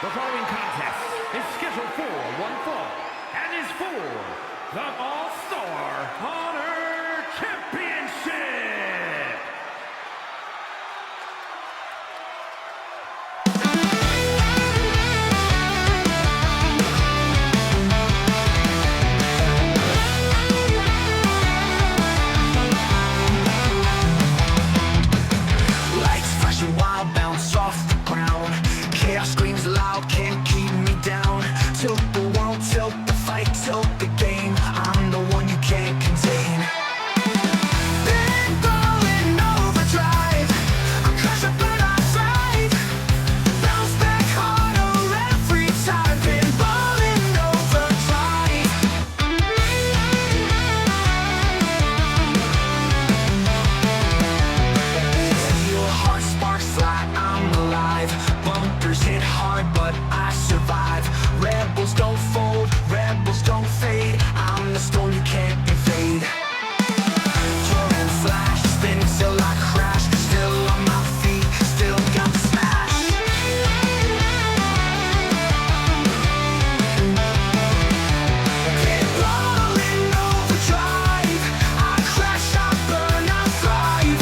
The following contest is scheduled for one fall and is for the All-Star Honor Championship. Lights flashing wild, bounce off the ground. Chaos screams loud, can't keep me down. Tilt the world, tilt the fight, tilt the game. I'm the one you can't contain. Been going overdrive. I crash up but I thrive. Bounce back harder every time. Been balling overdrive. Your heart sparks fly, I'm alive. Bumpers hit hard, but I survive. Rebels don't fold, rebels don't fade. I'm the storm you can't evade. Torrent flash, spin till I crash. Still on my feet, still got the smash. Been rolling overdrive. I crash, I burn, I thrive.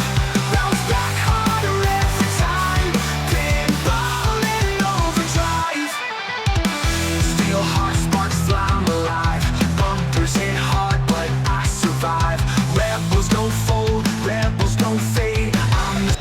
Bounce back harder every time. Been rolling overdrive. Steel heart sparks fly, I'm alive. Bumpers hit hard, but I survive. Rebels don't fold, rebels don't fade. I'm the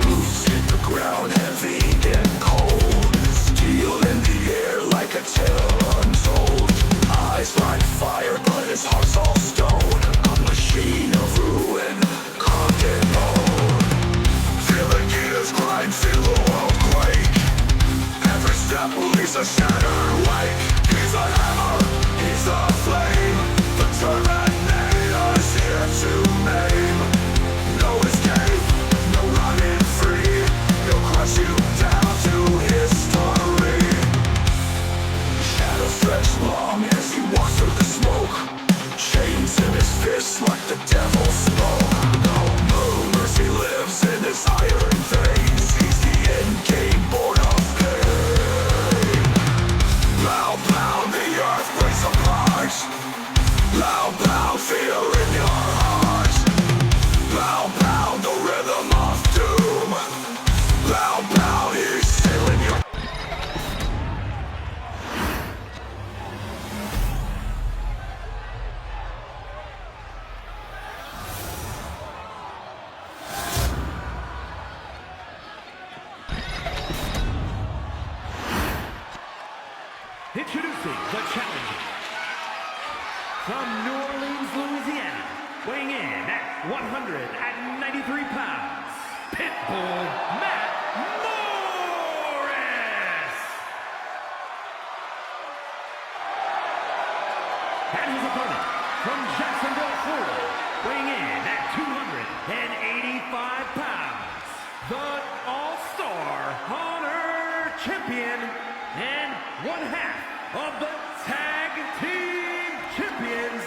boots hit the ground heavy and cold. Steel in the air like a tale untold. Eyes like fire, but his heart's all stone. A machine of ruin, cocked and old. Feel the gears grind, feel the world quake. Every step leaves a shattered wake. He's a hammer, he's a flame. The Terminator's here to maim. No escape, no running free. He'll crush you down to history. Shadows stretch long as he walks through the smoke. Chains in his fists like the devil's smoke. No mercy lives in his iron veins. He's the end game, born of pain. Loud, loud, the earth breaks apart. Loud, loud, fear in your heart. Loud, loud, the rhythm of doom. Loud, loud, he's sailing your Introducing the challenger from New Orleans, Louisiana, weighing in at 193 pounds, Pitbull Matt Morris. And his opponent from Jacksonville, Florida, weighing in at 285 pounds, the All-Star Honor Champion and one half of the Tag Team Champions,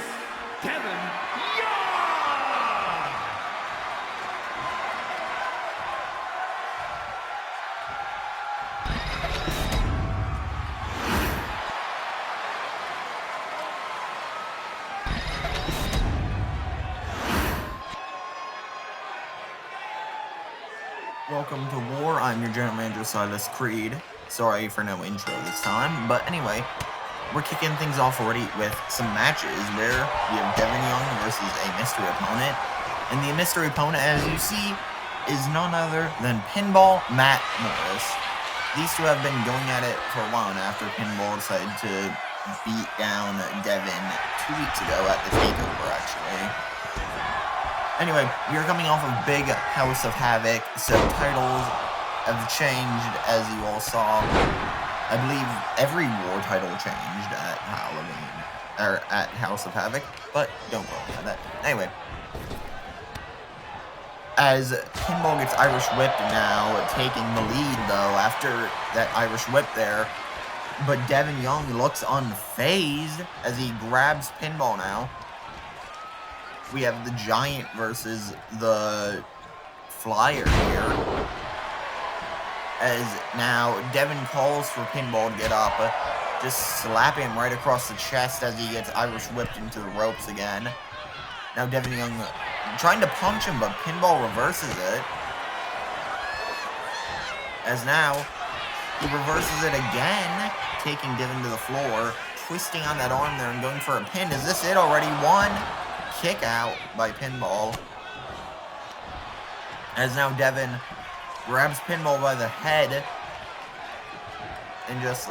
Devin Young. Welcome to War. I'm your General Manager, Silas Creed. Sorry for no intro this time, but anyway, we're kicking things off already with some matches where we have Devin Young versus a mystery opponent. And the mystery opponent, as you see, is none other than Pinball Matt Morris. These two have been going at it for a while now after Pinball decided to beat down Devin 2 weeks ago at the takeover, actually. Anyway, we are coming off of Big House of Havoc, so titles have changed, as you all saw. I believe every war title changed at Halloween, or at House of Havoc, but don't quote me on that. Anyway, As Pinball gets Irish whipped now, taking the lead though after that Irish whip there. But Devin Young looks unfazed as he grabs Pinball now. We have the Giant versus the Flyer here. As now Devin calls for Pinball to get up. Just slap him right across the chest as he gets Irish whipped into the ropes again. Now Devin Young trying to punch him, but Pinball reverses it. As now, he reverses it again, taking Devin to the floor, twisting on that arm there and going for a pin. Is this it already? One kick out by Pinball. As now Devin grabs Pinball by the head and just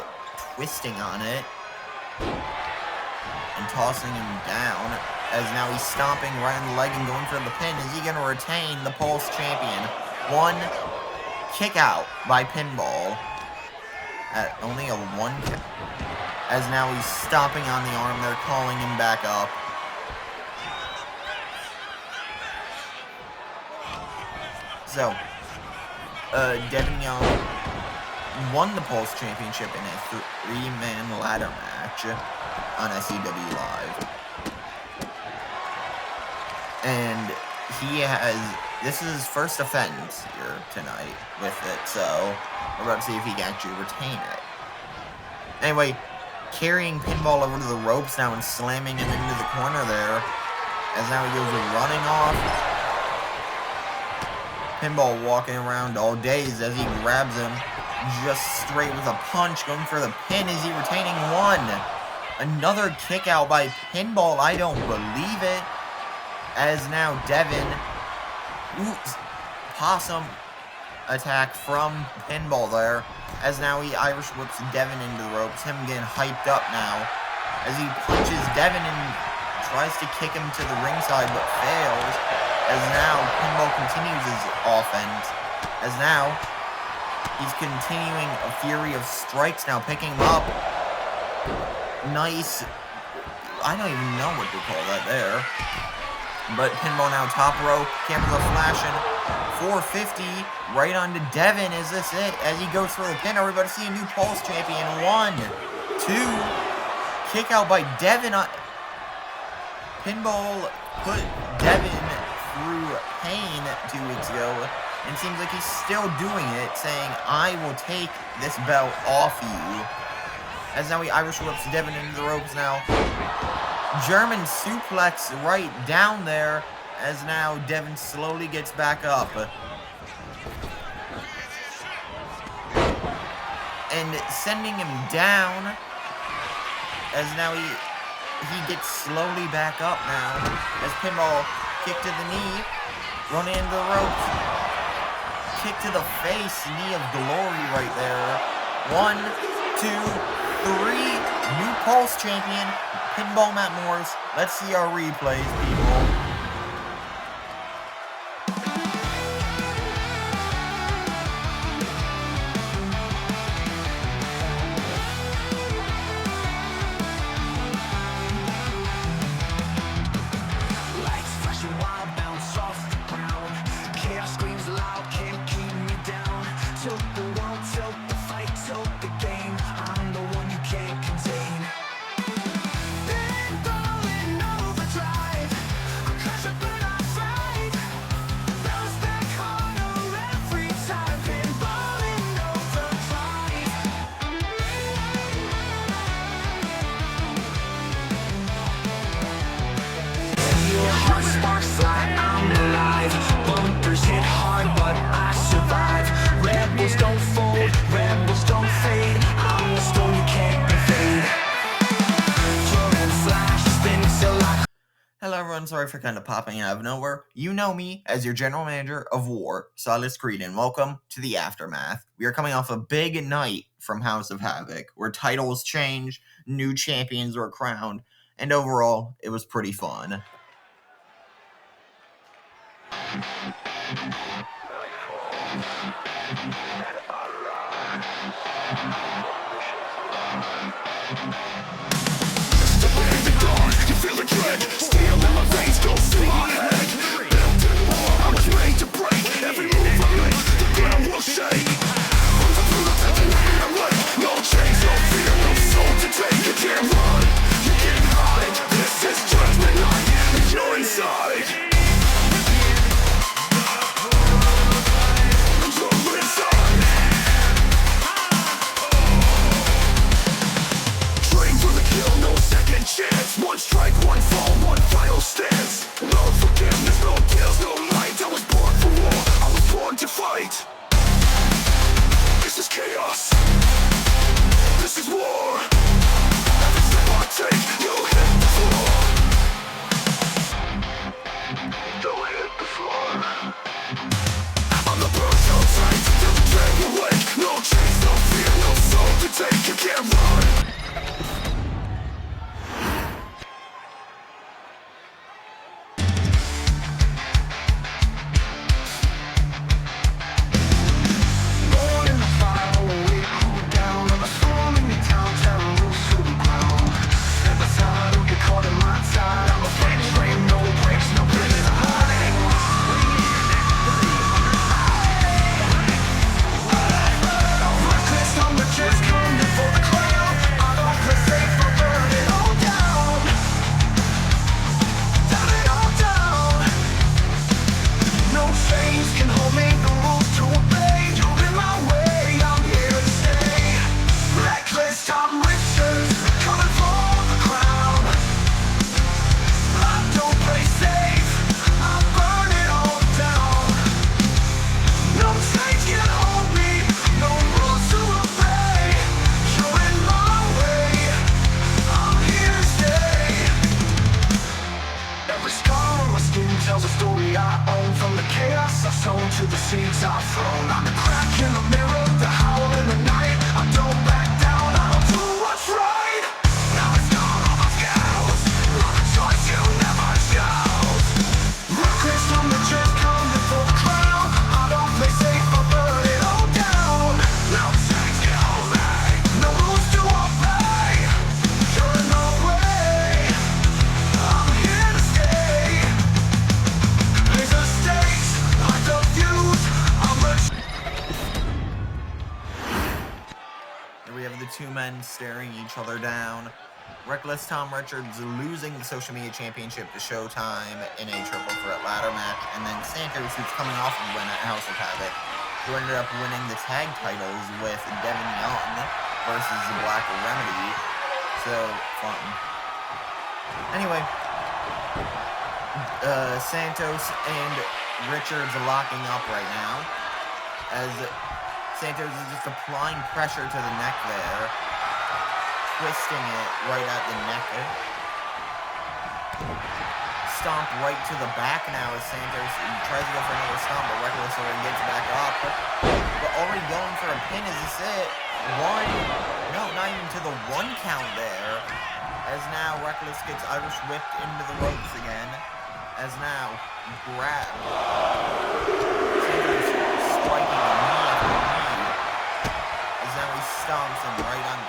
twisting on it and tossing him down. As now he's stomping right on the leg and going for the pin. Is he going to retain the Pulse champion? One kick out by Pinball at only a 1 count. As now he's stomping on the arm. They're calling him back up. So, Devin Young won the Pulse Championship in a 3-man ladder match on SUW Live. And this is his first offense here tonight with it, so we're about to see if he can actually retain it. Anyway, carrying Pinball over to the ropes now and slamming him into the corner there, as now he goes running off. Pinball walking around all dazed as he grabs him just straight with a punch, going for the pin. Is he retaining one? Another kick out by Pinball. I don't believe it. As now Devin, possum attack from Pinball there. As now he Irish whips Devin into the ropes. Him getting hyped up now. As he punches Devin and tries to kick him to the ringside but fails. As now Pinball continues his offense. As now he's continuing a fury of strikes now, picking him up. Nice. I don't even know what to call that there. But Pinball now top rope. Cameras are flashing. 450 right onto Devin. Is this it? As he goes for the pin. Are we about to see a new Pulse champion? 1, 2. Kick out by Devin. Pinball put Devin through pain 2 weeks ago. And seems like he's still doing it, saying, I will take this belt off you. As now he Irish whips Devin into the ropes now. German suplex right down there. As now Devin slowly gets back up. And sending him down. As now he gets slowly back up now. As Pinball kick to the knee. Running into the ropes. Kick to the face. Knee of glory right there. 1, 2, 3. New Pulse champion. Pinball Matt Morris. Let's see our replays, people. Hello everyone, sorry for kind of popping out of nowhere. You know me as your general manager of War, Silas Creed, and welcome to the Aftermath. We are coming off a big night from House of Havoc, where titles changed, new champions were crowned, and overall, it was pretty fun. You feel the dread, steel in my veins, go through my head. Built in war, I was made to break. One strike, one fall, one final stance. No forgiveness, no guilt, no might. I was born for war, I was born to fight. This is chaos, this is war. Every step I take, you'll hit the floor. Don't hit the floor. I'm the burst outside till the day awake. No chase, no fear, no soul to take. You can't run. Born in the fire, we cool down. I'm a storm in the town, tearing loose to the ground. Step aside, don't get caught in my tide. I'm a flame, flame, no breaks, no limits to hiding. Reckless, I'm just coming for the crown. I don't play safe, I burn it all down. Turn it all down. No chains can hold me, the rules to obey. You're in my way, I'm here to stay. Reckless, Tom Richards, coming for the crown. I don't play safe, I burn it all down. No chains can hold me, no rules to obey. You're in my way, I'm here to stay. Every scar on my skin tells a story I own. From the chaos I've sown to the seeds I've thrown. I'm the crack in the mirror, the howl in the night. I don't back down, I'll do what's right. Now it's gone on my scouts. Love a choice you never chose. Reckless, I'm just coming for the crown. I don't play safe, I burn it all down. No chains can hold me, no rules to obey. You're in my way, I'm here to stay. Laser stakes, I don't use, I'm a Here we have the two men staring each other down. Reckless Tom Richards losing the social media championship to Showtime in a triple threat ladder match, and then Santos, who's coming off of win at House of Havoc, who ended up winning the tag titles with Devin Young versus the Black Remedy. So fun. Anyway, Santos and Richards locking up right now, as Santos is just applying pressure to the neck there, twisting it right at the neck. Stomp right to the back now as Santos tries to go for another stomp, but Reckless already gets back up. But already going for a pin. Is this it? One? No, not even to the one count there. As now Reckless gets Irish whipped into the ropes again. As now grab. Santos striking knee after knee. As now he stomps him right on,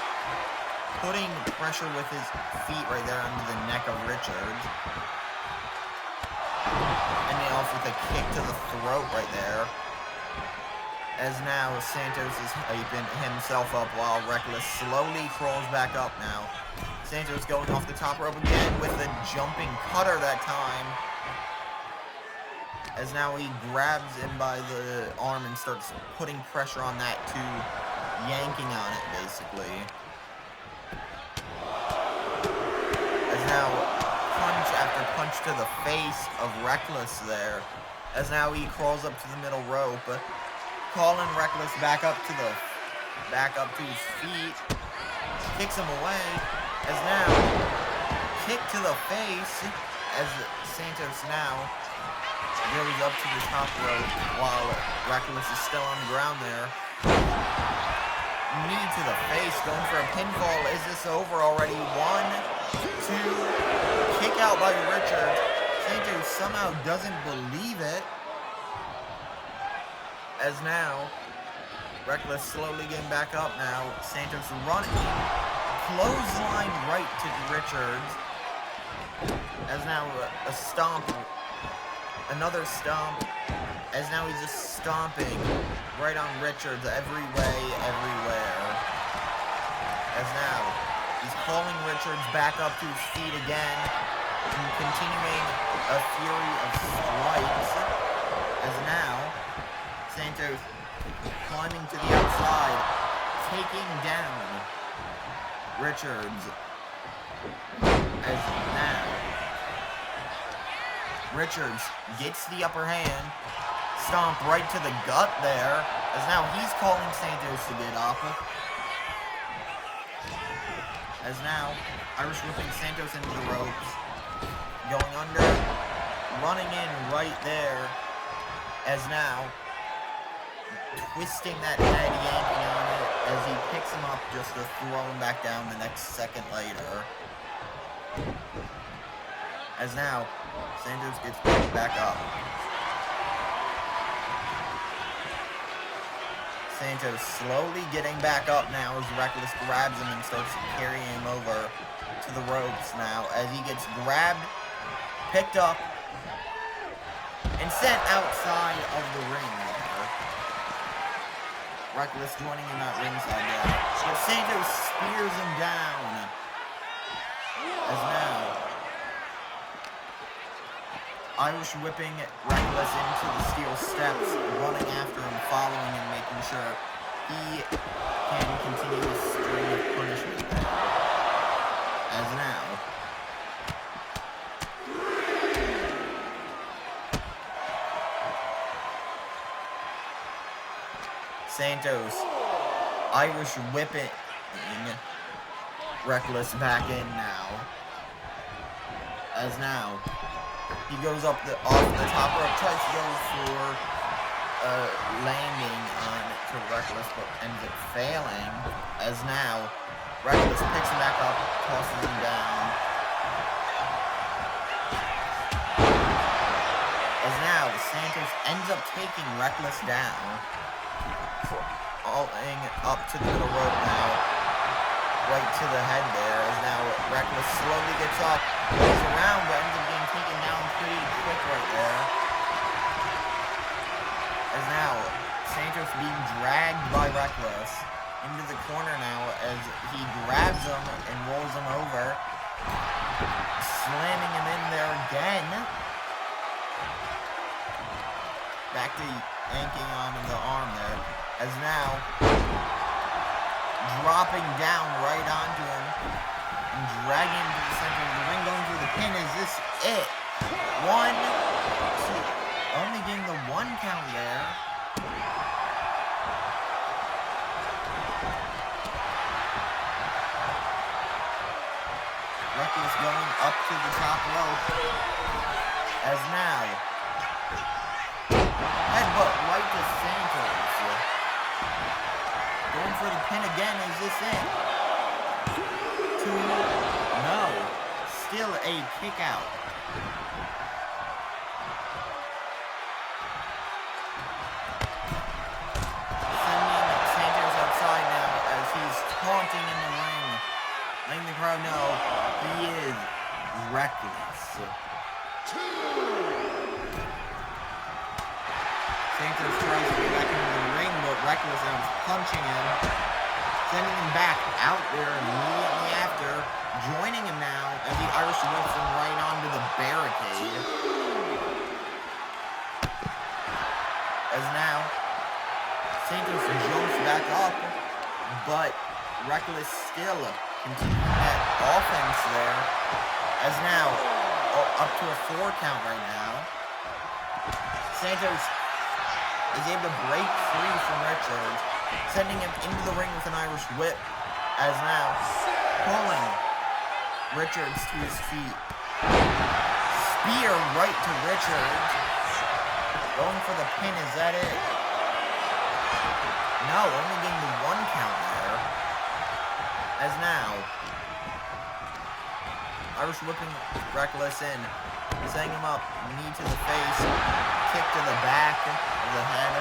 putting pressure with his feet right there under the neck of Richards. And then off with a kick to the throat right there. As now Santos is hyping himself up while Reckless slowly crawls back up now. Santos going off the top rope again with a jumping cutter that time. As now he grabs him by the arm and starts putting pressure on that too, yanking on it basically. As now punch after punch to the face of Reckless there. As now he crawls up to the middle rope, calling Reckless back up to his feet, kicks him away. As now kick to the face as Santos now goes up to the top rope while Reckless is still on the ground there. Knee to the face, going for a pinfall. Is this over already? 1, 2, kick out by Richards. Santos somehow doesn't believe it. As now, Reckless slowly getting back up now. Santos running. Clothesline right to Richards. As now a stomp. Another stomp. As now he's just stomping right on Richards every way, everywhere. As now he's calling Richards back up to his feet again. And continuing a fury of strikes. As now Santos climbing to the outside, taking down Richards. As now, Richards gets the upper hand. Stomp right to the gut there. As now he's calling Santos to get up. As now, Irish whipping Santos into the ropes. Going under. Running in right there. As now, twisting that head, yanking on it. As he picks him up just to throw him back down the next second later. As now, Santos gets picked back up. Santos slowly getting back up now as Reckless grabs him and starts carrying him over to the ropes now as he gets grabbed, picked up, and sent outside of the ring there. Reckless joining in that ringside there. But Santos spears him down. As now, Irish whipping Reckless into the steel steps, running after him, following him, making sure he can continue his string of punishment there. As now, Santos, Irish whipping Reckless back in now. As now, he goes off the top rope, tries to go for landing on to Reckless, but ends up failing. As now, Reckless picks him back up, tosses him down. As now, Santos ends up taking Reckless down, falling up to the middle rope now, right to the head there. As now, Reckless slowly gets up, goes around, but ends up being taken down pretty quick right there. As now, Santos being dragged by Reckless into the corner now as he grabs him and rolls him over, slamming him in there again. Back to yanking on the arm there. As now, dropping down right onto him and dragging him to the center of the ring, going for the pin. Is this it? 1, 2. Only getting the 1 count there. Reckless going up to the top rope. As now, headbutt right to Santos. Going for the pin again. Is this it? 2. No. Still a kick out. Sending Santos outside now as he's taunting in the ring, letting the crowd know he is Reckless. Santos tries to get back into the ring, but Reckless ends punching him, sending him back out there immediately after, joining him now as the Irish whips him right onto the barricade. As now, Santos jumps back up, but Reckless still continuing that offense there. As now, up to a 4 count right now. Santos is able to break free from Richards, sending him into the ring with an Irish whip. As now, pulling Richards to his feet. Spear right to Richards. Going for the pin, is that it? No, only getting the 1 count there. As now, Irish whipping Reckless in, setting him up, knee to the face, kick to the back of the head.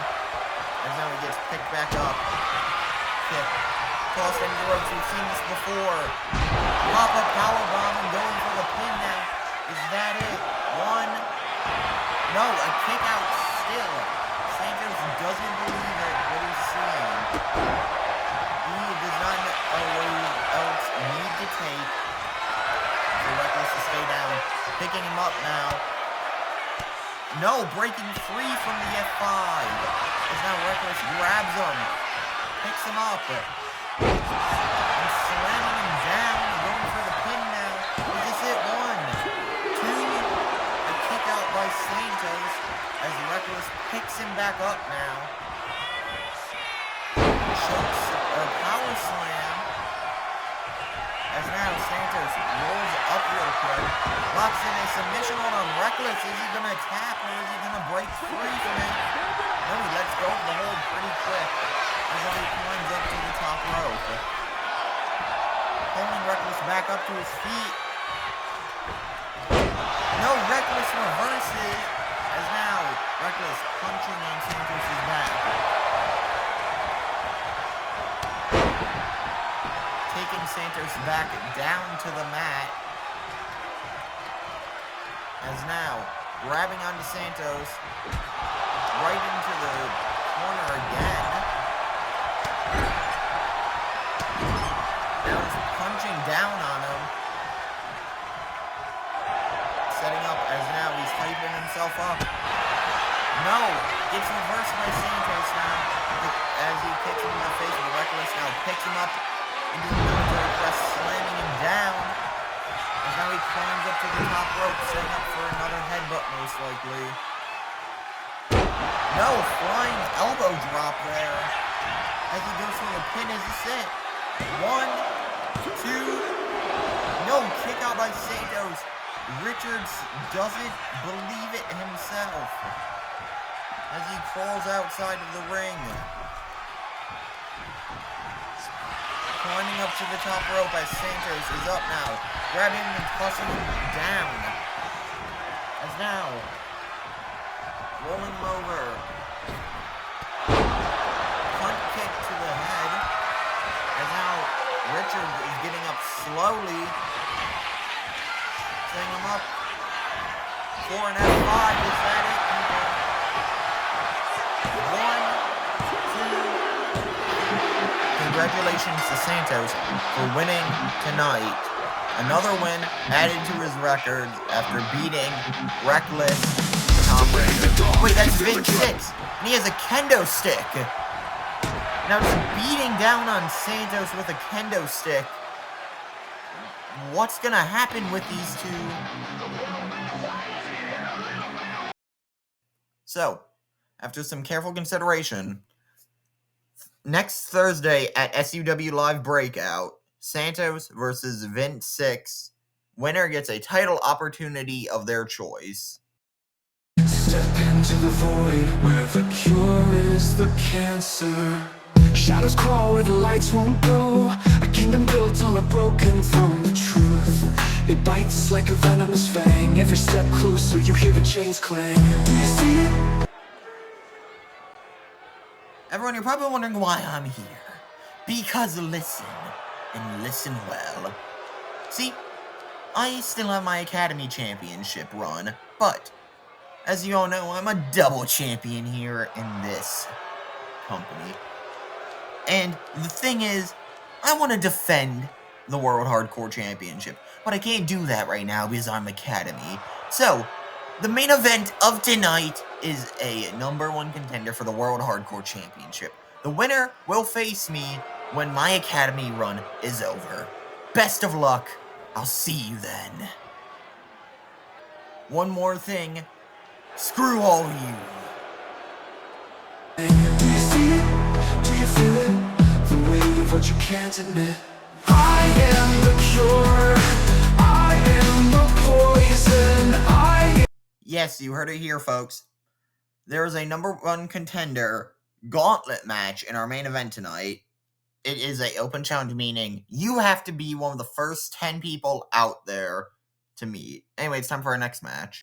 As now he gets picked back up, kick, tossed into the ropes. We've seen this before. Pop-up powerbomb and going for the pin now. Is that it? 1. No, a kick out still. Santos doesn't believe it, what he's seeing. He does not know what else need to take for Reckless to stay down. Picking him up now. No, breaking free from the F5. As now Reckless grabs him, picks him up, and slamming him down, going for the pin now. Is this it? back up now. Chokes or power slam. As now Santos rolls up real quick. Locks in a submission hold on Reckless. Is he going to tap or is he going to break free from it? No, he lets go of the hold pretty quick. As he climbs up to the top rope. Pulling Reckless back up to his feet. No, Reckless reverses. As now, Reckless punching on Santos' back. Taking Santos back down to the mat. As now, grabbing onto Santos. Right into the corner again. Now he's punching down on him. Setting up as now he's hyping himself up. No! Gets reversed by Santos now. As he kicks him in the face with Reckless now picks him up into the military press, slamming him down. As now he climbs up to the top rope, setting up for another headbutt most likely. No! Flying elbow drop there. As he goes for the pin as he sit. 1, 2. No! Kick out by Santos. Richards doesn't believe it himself as he crawls outside of the ring. Climbing up to the top rope as Santos is up now, grabbing him and tossing him down. As now, rolling him over. Punt kick to the head. As now, Richards is getting up slowly. Setting him up for an F5. Is that it, people? 1, 2. Congratulations to Santos for winning tonight. Another win added to his record after beating Reckless Tom Brady. Wait, that's Vince 6. And he has a kendo stick. Now just beating down on Santos with a kendo stick. What's gonna happen with these two? So, after some careful consideration, next Thursday at SUW Live Breakout, Santos versus Vince 6. Winner gets a title opportunity of their choice. Step into the void where the cure is the cancer. Shadows crawl where the lights won't go. A kingdom built on a broken throne. The truth, it bites like a venomous fang. Every step closer you hear the chains clang. Do you see it? Everyone, you're probably wondering why I'm here. Because listen, and listen well. See, I still have my Academy Championship run, but as you all know, I'm a double champion here in this company. And the thing is, I want to defend the World Hardcore Championship, but I can't do that right now because I'm Academy. So, the main event of tonight is a #1 contender for the World Hardcore Championship. The winner will face me when my Academy run is over. Best of luck. I'll see you then. One more thing. Screw all of you. Do you see it? Do you feel it? The weight of what you can't admit. I am the cure. I am the poison. Yes, you heard it here, folks. There is a #1 contender gauntlet match in our main event tonight. It is an open challenge, meaning you have to be one of the first 10 people out there to meet. Anyway, it's time for our next match.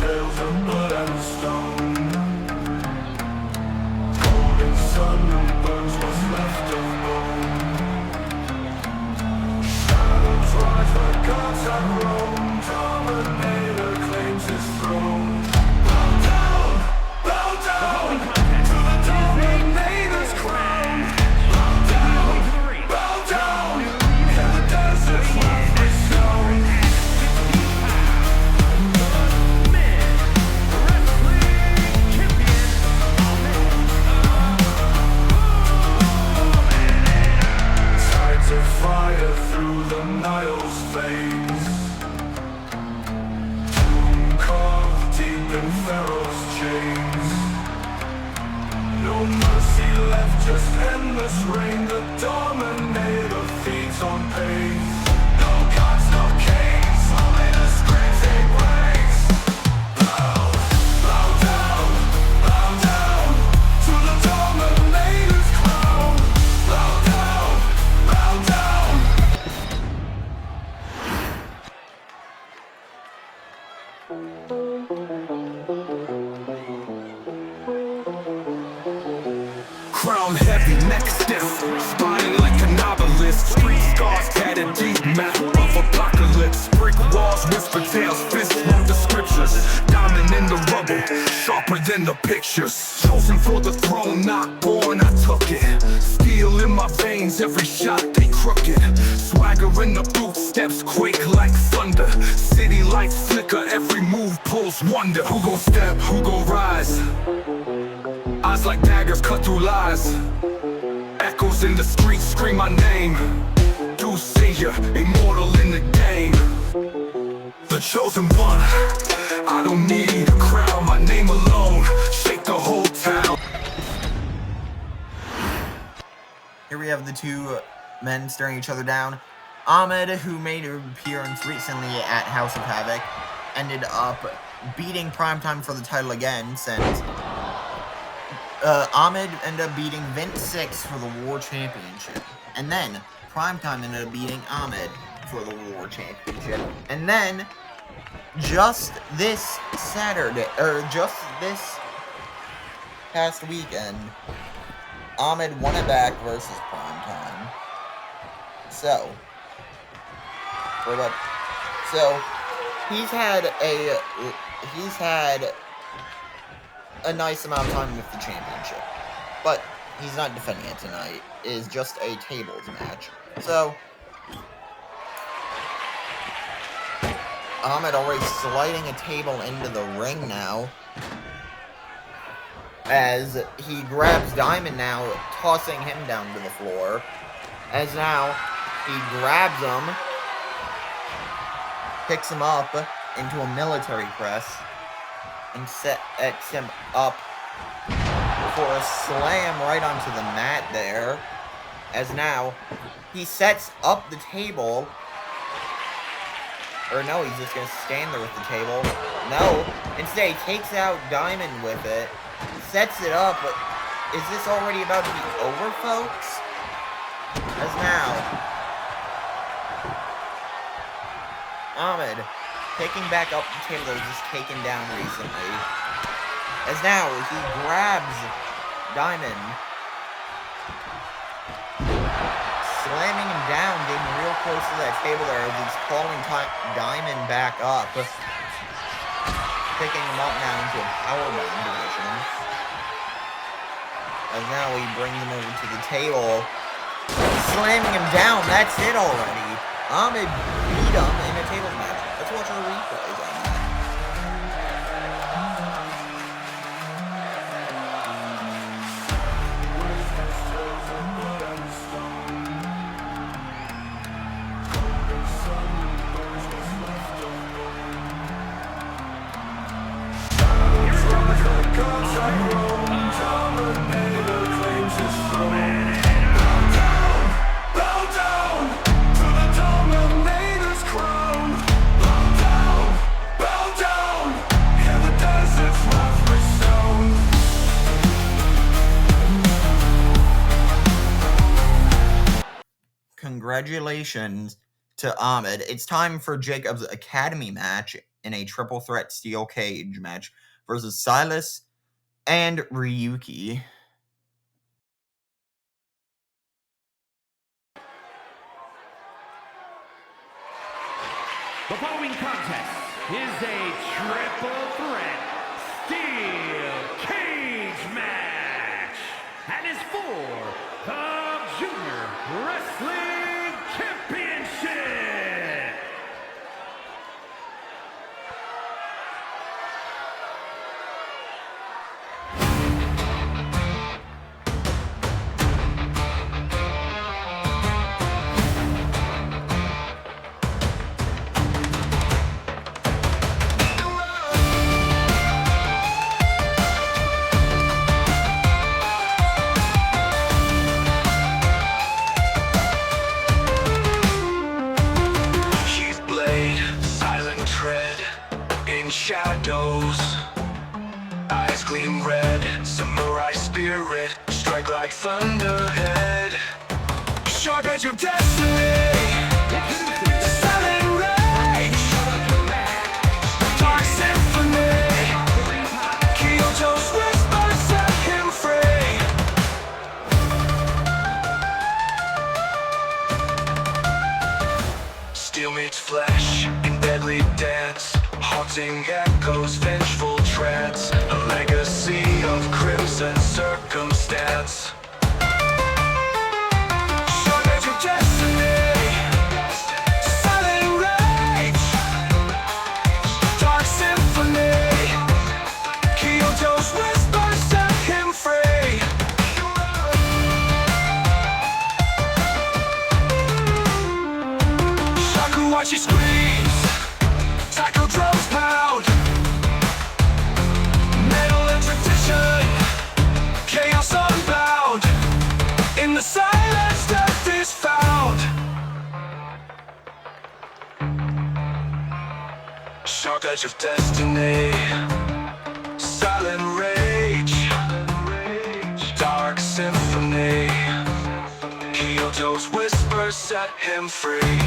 Tales of blood and stone. Golden sun and burns what's left of bone. Shadows rise where gods have roamed. Dominator claims his throne. Bow down to the Dominator's crown. Bow down in the desert's lovely stone. To veins. Tomb carved deep in Pharaoh's chains. No mercy left, just endless rain. The Dominator feeds on pain. No gods, no kings, only the screams he brings. Bow, bow down to the Dominator's crown. Bow down, bow down. Crown heavy, neck stiff, spine like an obelisk. Street scars tatted deep, map of apocalypse. Brick walls, whisper tales, fists wrote the scriptures. Diamond in the rubble, sharper than the pictures. Chosen for the throne, not born, I took it. Steel in my veins, every shot they crooked. Swagger in the boot steps, quake like thunder. City lights flicker, every move pulls wonder. Who gon' step, who gon' rise? Eyes like daggers cut through lies. Echoes in the streets scream my name. Do see ya, immortal in the game. The chosen one, I don't need a crown. My name alone, shake the whole town. Here we have the two men staring each other down. Ahmed, who made an appearance recently at House of Havoc, ended up beating Primetime for the title again, since Ahmed ended up beating Vince Six for the War Championship. And then Primetime ended up beating Ahmed for the War Championship. And then just this Saturday, or just this past weekend, Ahmed won it back versus Primetime. So he's had a nice amount of time with the championship, but he's not defending it tonight. It is just a tables match. So Ahmed already sliding a table into the ring now, as he grabs Diamond now, tossing him down to the floor, as now he grabs him, picks him up into a military press, and sets him up for a slam right onto the mat there, as now he sets up the table. Or no, he's just gonna stand there with the table. No, instead he takes out Diamond with it, sets it up, but is this already about to be over, folks? As now Ahmed picking back up the table that was just taken down recently. As now he grabs Diamond, slamming him down, getting real close to that table there as he's calling Diamond back up. Picking him up now into a powerbomb position. As now he brings him over to the table, slamming him down. That's it already. Ahmed beat him in a table match. Let's watch our replays on that. Congratulations to Ahmed. It's time for Jacob's Academy match in a triple threat steel cage match versus Silas and Ryuki. The following contest is a triple threat steel cage match and is for the Junior Wrestling Championship. strike like thunderhead. Sharp edge of destiny. Silent rage. Dark symphony. Kyoto's whisper set him free. Steel meets flesh in deadly dance. Haunting echoes, vengeful trance. A legacy of crimson circumstance. Sharp edge of destiny. Silent rage. Dark symphony. Kyoto's whisper set him free. Shakuhachi screams. Tackle drums pound. Metal and tradition. Chaos unbound. In the silence, death is found. Sharp edge of destiny. Silent rage. Dark symphony. Kyoto's whisper set him free.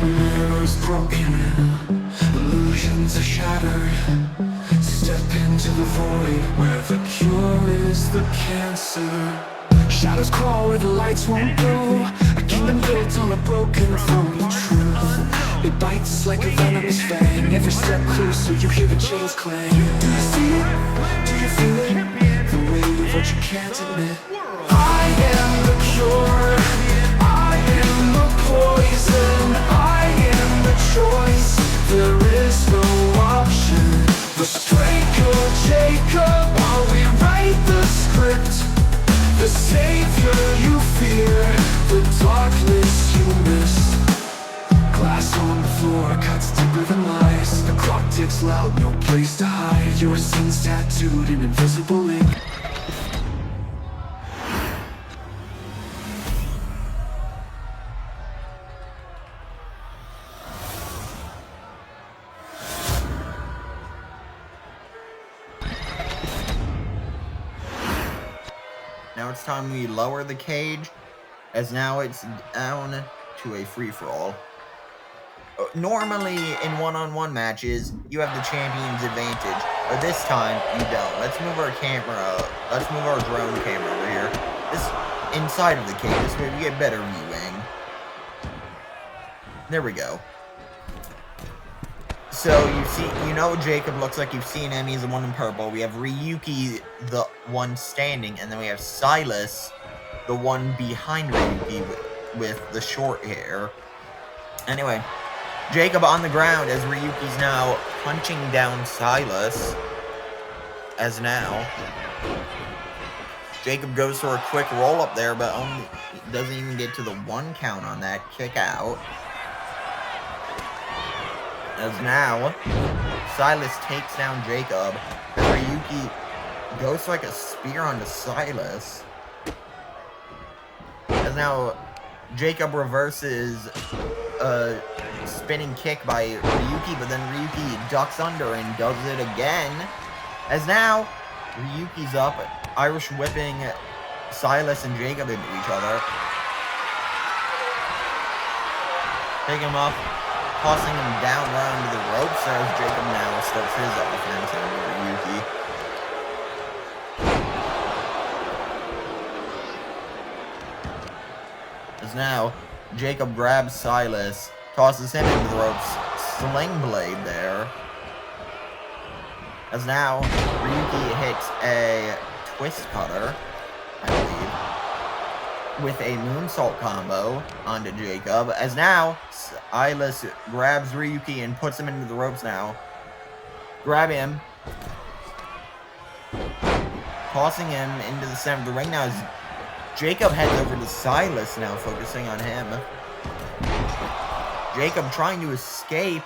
Mirrors broken, illusions are shattered. Step into the void where the cure is the cancer. Shadows crawl where the lights won't go. A kingdom built on a broken throne of truth. It bites like a venomous fang. Every step closer you hear the chains clang. Do you see it? Do you feel it? The weight of what you can't admit. I am the cure. I am the poison. I am the choice. There is no option. The strength of Jacob while we write the script. The savior you fear, the darkness you miss. Glass on the floor cuts deeper than lies. The clock ticks loud, no place to hide. Your sins tattooed in invisible ink. Now it's time we lower the cage, as now it's down to a free-for-all. Normally, in one-on-one matches, you have the champion's advantage, But this time, you don't. Let's move our camera. Let's move our drone camera over here. This inside of the cage. This way we get better viewing. There we go. So you see, you know Jacob looks like you've seen him. He's the one in purple. We have Ryuki, the one standing, and then we have Silas, the one behind Ryuki with the short hair. Anyway, Jacob on the ground as Ryuki's now punching down Silas. As now, Jacob goes for a quick roll up there, but only doesn't even get to the 1 count on that kick out. As now, Silas takes down Jacob, and Ryuki goes for like a spear onto Silas. As now, Jacob reverses a spinning kick by Ryuki, but then Ryuki ducks under and does it again. As now, Ryuki's up, Irish whipping Silas and Jacob into each other. Pick him up, tossing him down around to the ropes as Jacob now starts his offense over Ryuki. As now, Jacob grabs Silas, tosses him into the ropes, sling blade there. As now, Ryuki hits a twist cutter, I believe, with a moonsault combo onto Jacob. As now, Silas grabs Ryuki and puts him into the ropes now. Grab him. Tossing him into the center of the ring now as Jacob heads over to Silas now, focusing on him. Jacob trying to escape,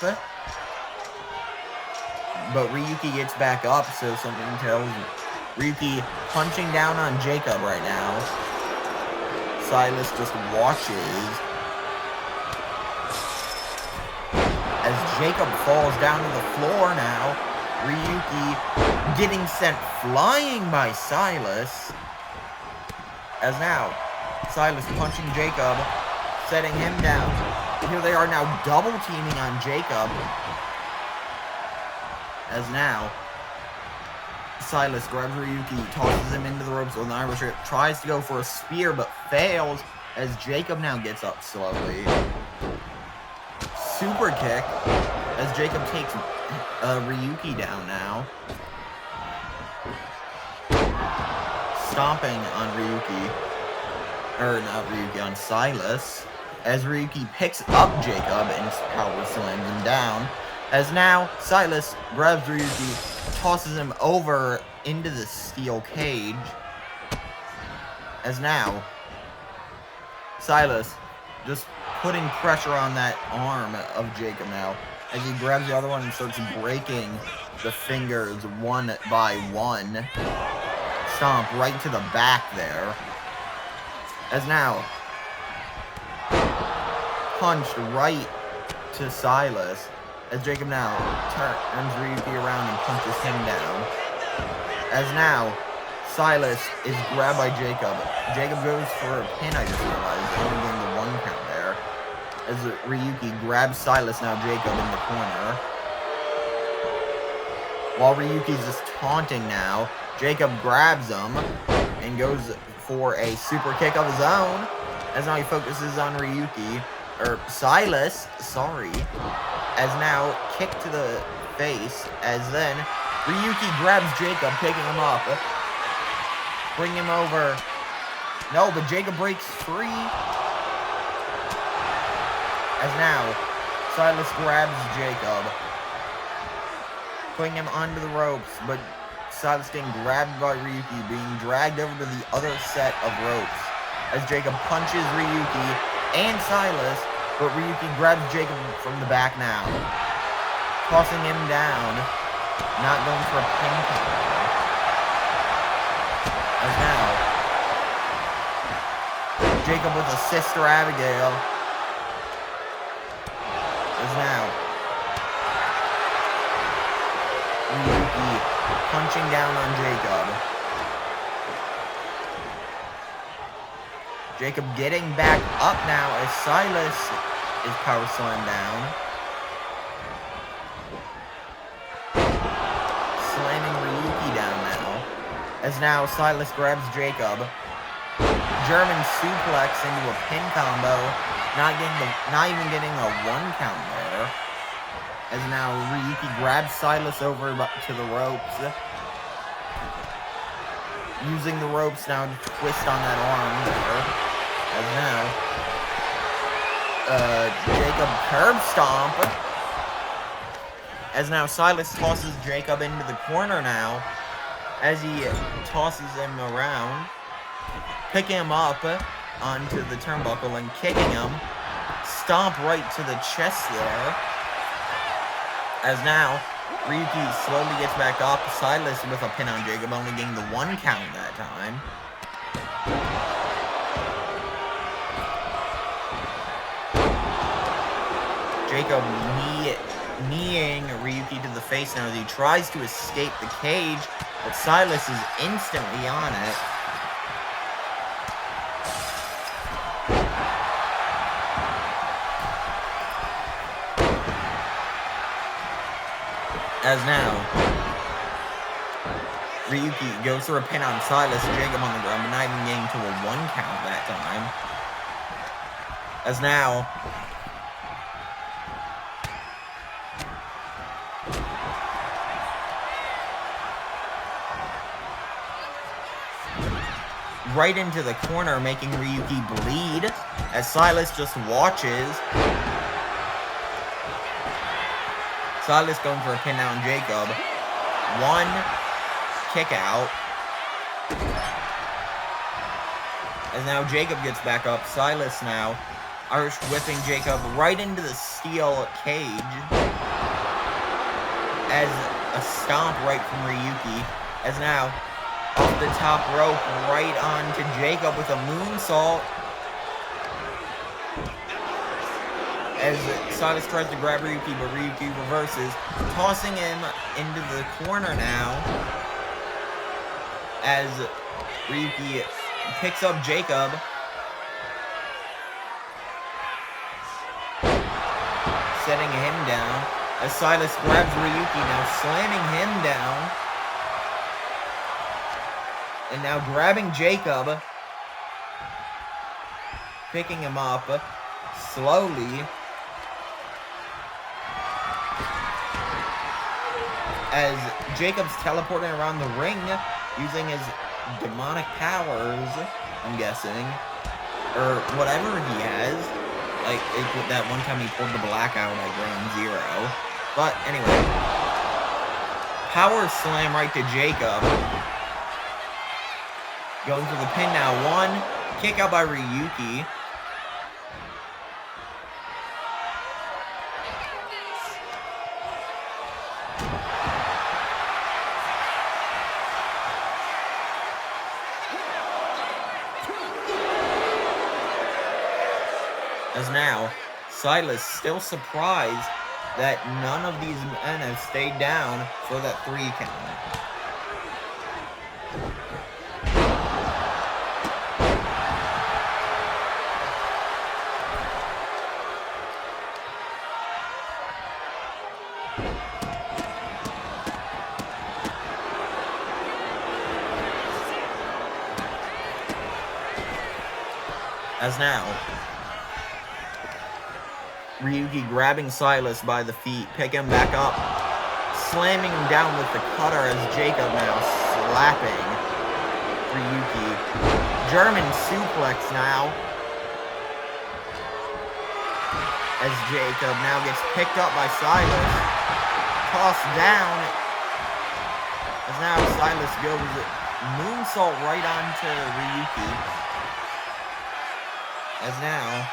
but Ryuki gets back up, so something tells Ryuki punching down on Jacob right now. Silas just watches as Jacob falls down to the floor now. Ryuki getting sent flying by Silas. As now, Silas punching Jacob, setting him down. Here they are now double teaming on Jacob. As now, Silas grabs Ryuki, tosses him into the ropes with an Irish whip, tries to go for a spear but fails as Jacob now gets up slowly. Super kick as Jacob takes Ryuki down now. Stomping on Ryuki, or not Ryuki, on Silas, as Ryuki picks up Jacob and power slams him down. As now, Silas grabs Ryuki, tosses him over into the steel cage. As now, Silas just putting pressure on that arm of Jacob now, as he grabs the other one and starts breaking the fingers one by one. Stomp right to the back there. As now, punched right to Silas. As Jacob now turns Ryuki around and punches him down. As now, Silas is grabbed by Jacob. Jacob goes for a pin, I just realized, only getting the 1 count there. As Ryuki grabs Silas, now Jacob in the corner. While Ryuki's just taunting now, Jacob grabs him and goes for a super kick of his own. As now he focuses on Ryuki, or Silas, sorry. As now, kick to the face, as then Ryuki grabs Jacob, picking him up. Bring him over. No, but Jacob breaks free. As now, Silas grabs Jacob, putting him onto the ropes, but Silas getting grabbed by Ryuki, being dragged over to the other set of ropes. As Jacob punches Ryuki and Silas, but Ryuki grabs Jacob from the back now, tossing him down, not going for a pin count. As now, Jacob with a Sister Abigail. As now, Ryuki punching down on Jacob. Jacob getting back up now as Silas is power slammed down. Slamming As now Silas grabs Jacob. German suplex into a pin combo. Not even getting a 1 count there. As now Ryuki grabs Silas over to the ropes. Using the ropes now to twist on that arm there. As now Jacob curb stomp. As now Silas tosses Jacob into the corner now. As he tosses him around. Picking him up onto the turnbuckle and kicking him. Stomp right to the chest there. As now Ryuki slowly gets back up. Silas with a pin on Jacob, only getting the 1 count that time. Jacob kneeing Ryuki to the face now as he tries to escape the cage, but Silas is instantly on it. As now, Ryuki goes for a pin on Silas, Jacob on the ground, but not even getting to a 1 count that time. As now, right into the corner, making Ryuki bleed, as Silas just watches. Silas going for a pin down Jacob. 1 kick out. As now Jacob gets back up. Silas now Irish whipping Jacob right into the steel cage. As a stomp right from Ryuki. As now off the top rope right onto Jacob with a moonsault. As Silas tries to grab Ryuki, but Ryuki reverses, tossing him into the corner now. As Ryuki picks up Jacob. Setting him down. As Silas grabs Ryuki now, slamming him down. And now grabbing Jacob. Picking him up slowly. As Jacob's teleporting around the ring, using his demonic powers, I'm guessing. Or whatever he has. Like, that one time he pulled the blackout at Ground Zero. But, anyway. Power slam right to Jacob. Going for the pin now. 1. Kick out by Ryuki. As now, Silas still surprised that none of these men have stayed down for that 3 count. As now, Ryuki grabbing Silas by the feet, pick him back up, slamming him down with the cutter as Jacob now slapping Ryuki. German suplex now. As Jacob now gets picked up by Silas. Tossed down. As now Silas goes moonsault right onto Ryuki. As now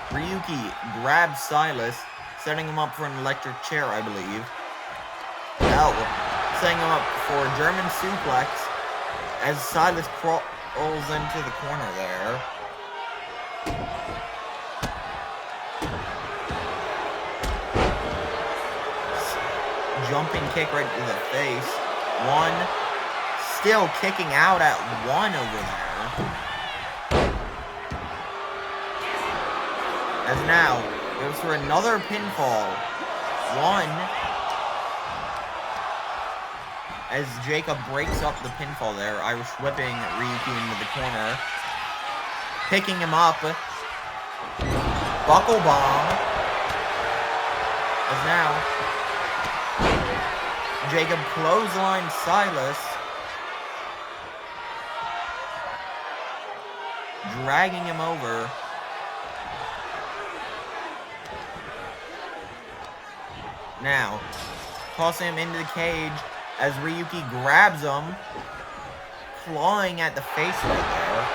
Ryuki grabs Silas, setting him up for an electric chair, I believe. No, setting him up for a German suplex as Silas crawls into the corner there. Jumping kick right to the face. 1. Still kicking out at 1 over there. As now, goes for another pinfall. 1. As Jacob breaks up the pinfall there, Irish whipping Ryuki into the corner. Picking him up. Buckle bomb. As now, Jacob clothesline Silas. Dragging him over. Now, tossing him into the cage as Ryuki grabs him, clawing at the face right there.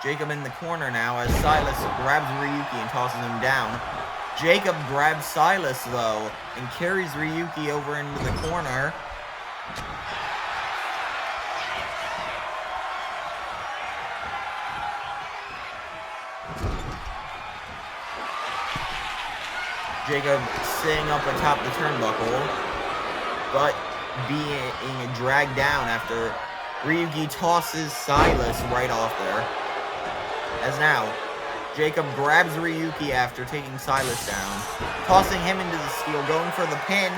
Jacob in the corner now as Silas grabs Ryuki and tosses him down. Jacob grabs Silas though and carries Ryuki over into the corner. Jacob sitting up atop the turnbuckle, but being dragged down after Ryuki tosses Silas right off there. As now, Jacob grabs Ryuki after taking Silas down, tossing him into the steel, going for the pin.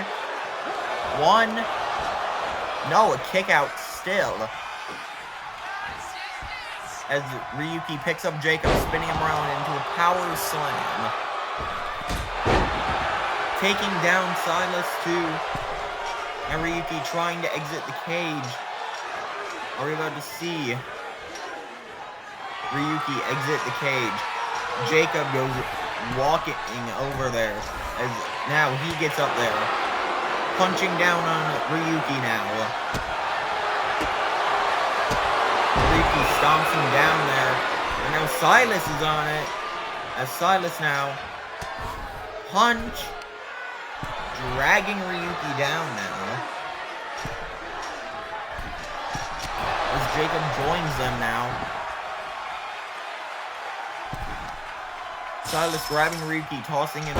1. No, a kick out still. As Ryuki picks up Jacob, spinning him around into a power slam. Taking down Silas too. And Ryuki trying to exit the cage. Are we about to see Ryuki exit the cage? Jacob goes walking over there. As now he gets up there. Punching down on Ryuki now. Ryuki stomps him down there. And now Silas is on it. As Silas now. Punch. Dragging Ryuki down now. As Jacob joins them now. Silas grabbing Ryuki, tossing him,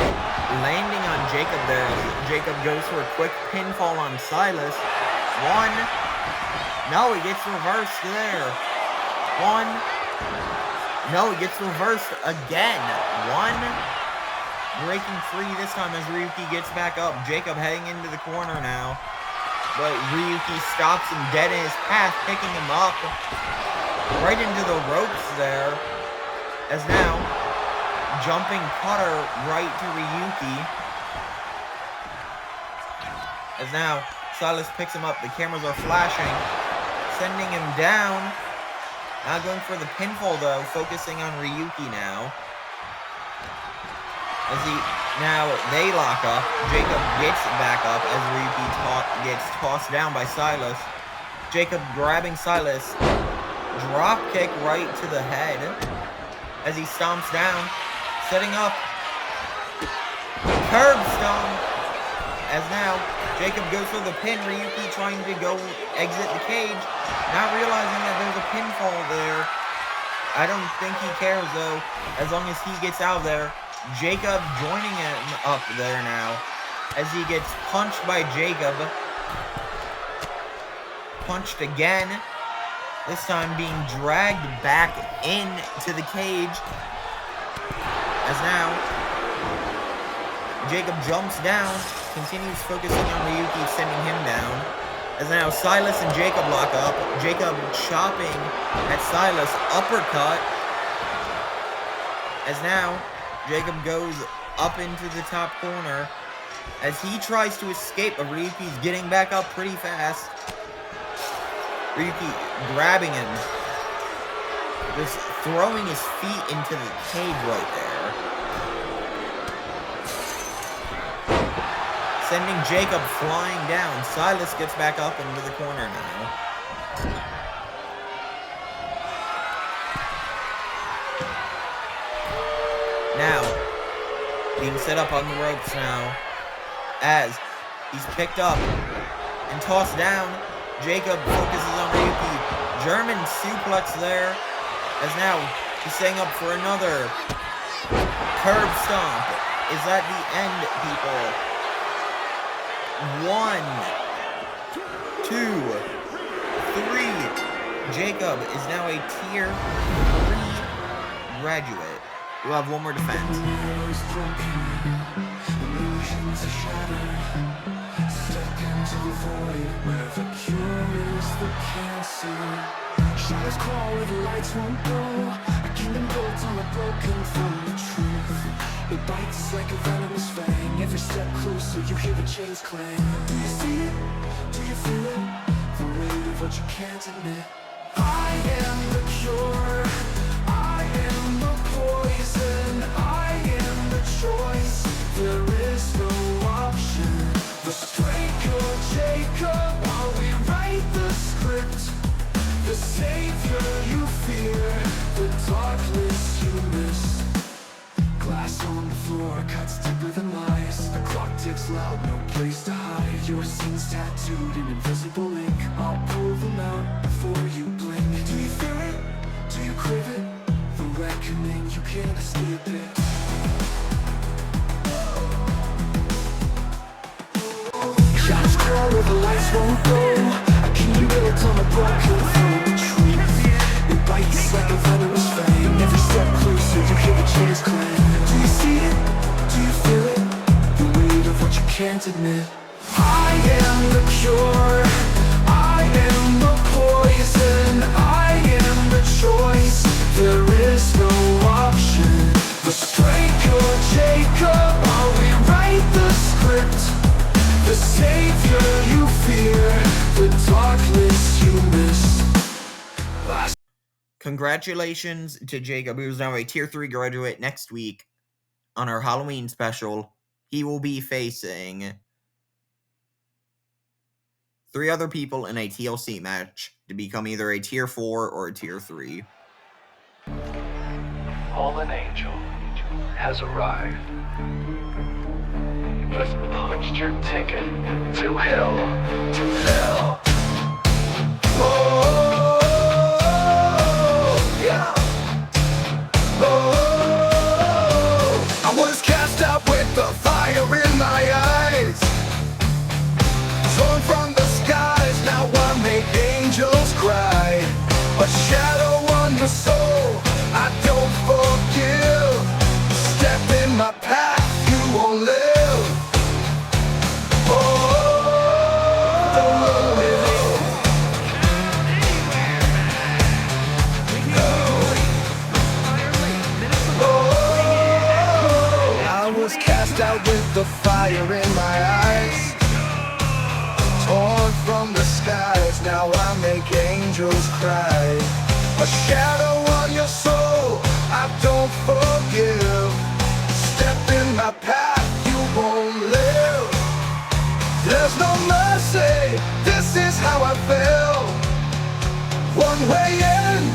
landing on Jacob there. Jacob goes for a quick pinfall on Silas. 1. No, he gets reversed there. 1. No, he gets reversed again. 1. Breaking free this time as Ryuki gets back up. Jacob heading into the corner now. But Ryuki stops him dead in his path, picking him up. Right into the ropes there. As now, jumping cutter right to Ryuki. As now, Silas picks him up. The cameras are flashing. Sending him down. Now going for the pinfall though, focusing on Ryuki now. As they lock up. Jacob gets back up as Ryuki gets tossed down by Silas. Jacob grabbing Silas. Drop kick right to the head as he stomps down. Setting up. Curb stomp. As now, Jacob goes for the pin. Ryuki trying to go exit the cage. Not realizing that there's a pinfall there. I don't think he cares though, as long as he gets out of there. Jacob joining him up there now, as he gets punched by Jacob. Punched again. This time being dragged back into the cage. As now, Jacob jumps down, continues focusing on Ryuki, sending him down. As now Silas and Jacob lock up. Jacob chopping at Silas, uppercut. As now, Jacob goes up into the top corner as he tries to escape, but Ryuki's getting back up pretty fast. Ryuki grabbing him, just throwing his feet into the cage right there. Sending Jacob flying down. Silas gets back up into the corner now. Now, being set up on the ropes now, as he's picked up and tossed down. Jacob focuses on Ryuki. German suplex there, as now he's setting up for another curb stomp. Is that the end, people? 1, 2, Jacob is now a tier 3 graduate. We'll have one more defense. Illusions are shattered. Step into the void where the cure is the cancer. Shadows crawl where the lights won't go. A kingdom built on a broken from the truth. It bites like a venomous fang. Every step closer you hear the chains clang. Do you see it? Do you feel it? The weight of what you can't admit. I am the cure. I am the poison. I am the choice. There is no option. The stranger Jacob while we write the script. The savior you fear, the darkness you miss. Glass on the floor cuts deeper than lies. The clock ticks loud, no place to hide. Your scenes tattooed in invisible ink. I'll pull them out before you blink. Do you fear it? Do you crave it? The reckoning, you can't escape it. Shadows crawl where the lights won't go. A kingdom built on a broken from the truth. It bites like a venomous fang. Every step closer you hear the chains clang. Do you see it? Do you feel it? The weight of what you can't admit. I am the cure. I am the poison. I am the choice. There is no option. The stranger Jacob while we write the script. The savior you fear, the darkness you miss. Congratulations to Jacob, who is now a tier 3 graduate. Next week, on our Halloween special, he will be facing 3 other people in a TLC match to become either a tier 4 or a tier 3. Fallen angel has arrived. You just punched your ticket to hell, to hell. Oh, yeah. Oh, I was cast out with the fire in my eyes. Torn from the skies, now I make angels cry. A shadow on the soul, I don't forgive. Step in my path, you won't live. Out with the fire in my eyes. Torn from the skies, now I make angels cry. A shadow on your soul, I don't forgive. Step in my path, you won't live. There's no mercy, this is how I feel. One way in,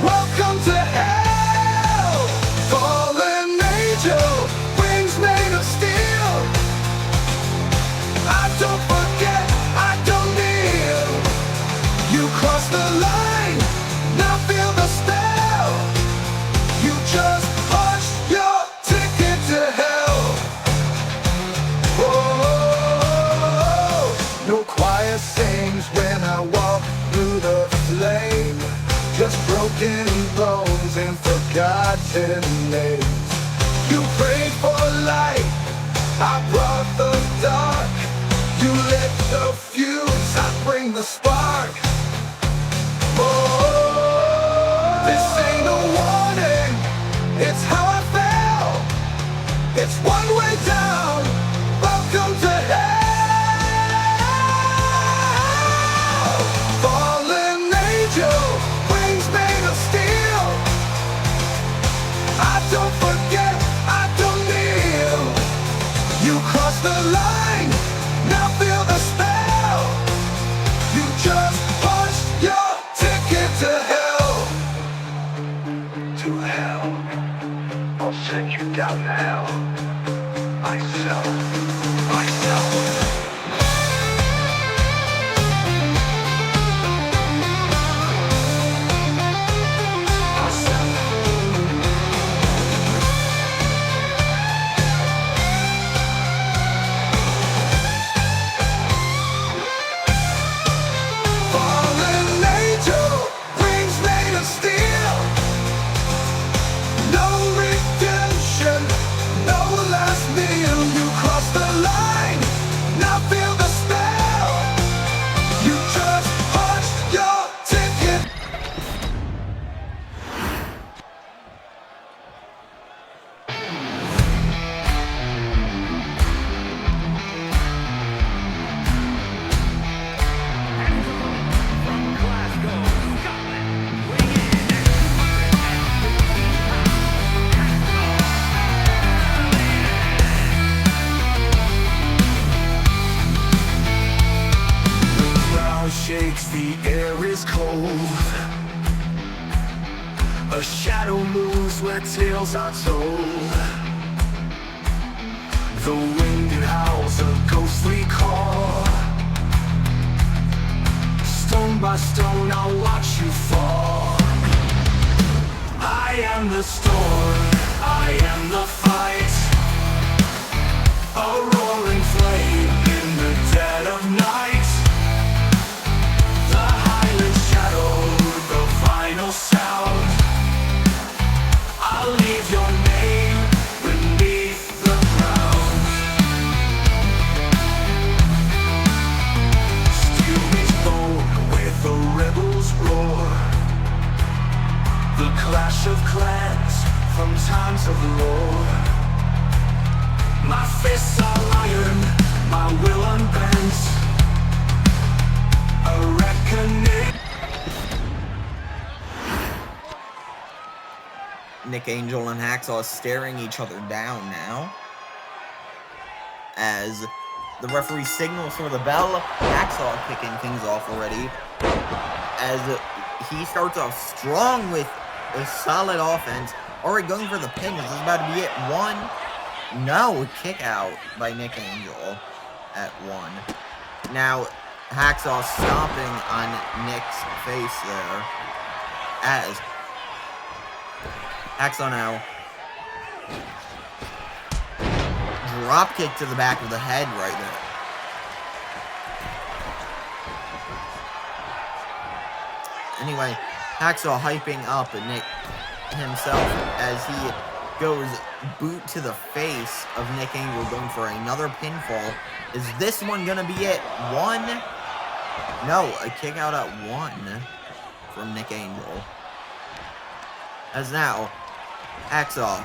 welcome to hell. Fallen angel, made of steel. I don't forget, I don't kneel. You cross the line, now feel the spell. You just punched your ticket to hell. Oh, no choir sings when I walk through the flame. Just broken bones and forgotten names. You prayed for light, I brought the dark. You lit the fuse, I bring the spark. Oh, this ain't a warning, it's how I fell. It's one way down, welcome to hell. Fallen angel, wings made of steel. I don't forget, you crossed the line, now feel the spell. You just punched your ticket to hell. To hell, I'll send you down to hell. shakes, the air is cold. A shadow moves where tales are told. The wind howls a ghostly call. Stone by stone I'll watch you fall. I am the storm, I am the fight. A roaring flame in the dead of night. The Highland shadow, the final sound. I'll leave your name beneath the ground. Steel meets bone with the rebels roar. The clash of clans from times of lore. My fists are iron, my will unbent. A reckoning. Nick Angel and Hacksaw staring each other down now. As the referee signals for the bell, Hacksaw kicking things off already. As he starts off strong with a solid offense. Already going for the pin. Is this about to be it? One. No, a kick out by Nick Angel at 1. Now, Hacksaw stomping on Nick's face there. As Hacksaw now. Drop kick to the back of the head right there. Anyway, Hacksaw hyping up Nick himself as he goes boot to the face of Nick Angel, going for another pinfall. Is this one gonna be it? 1? No, a kick out at 1 from Nick Angel. As now, Hacksaw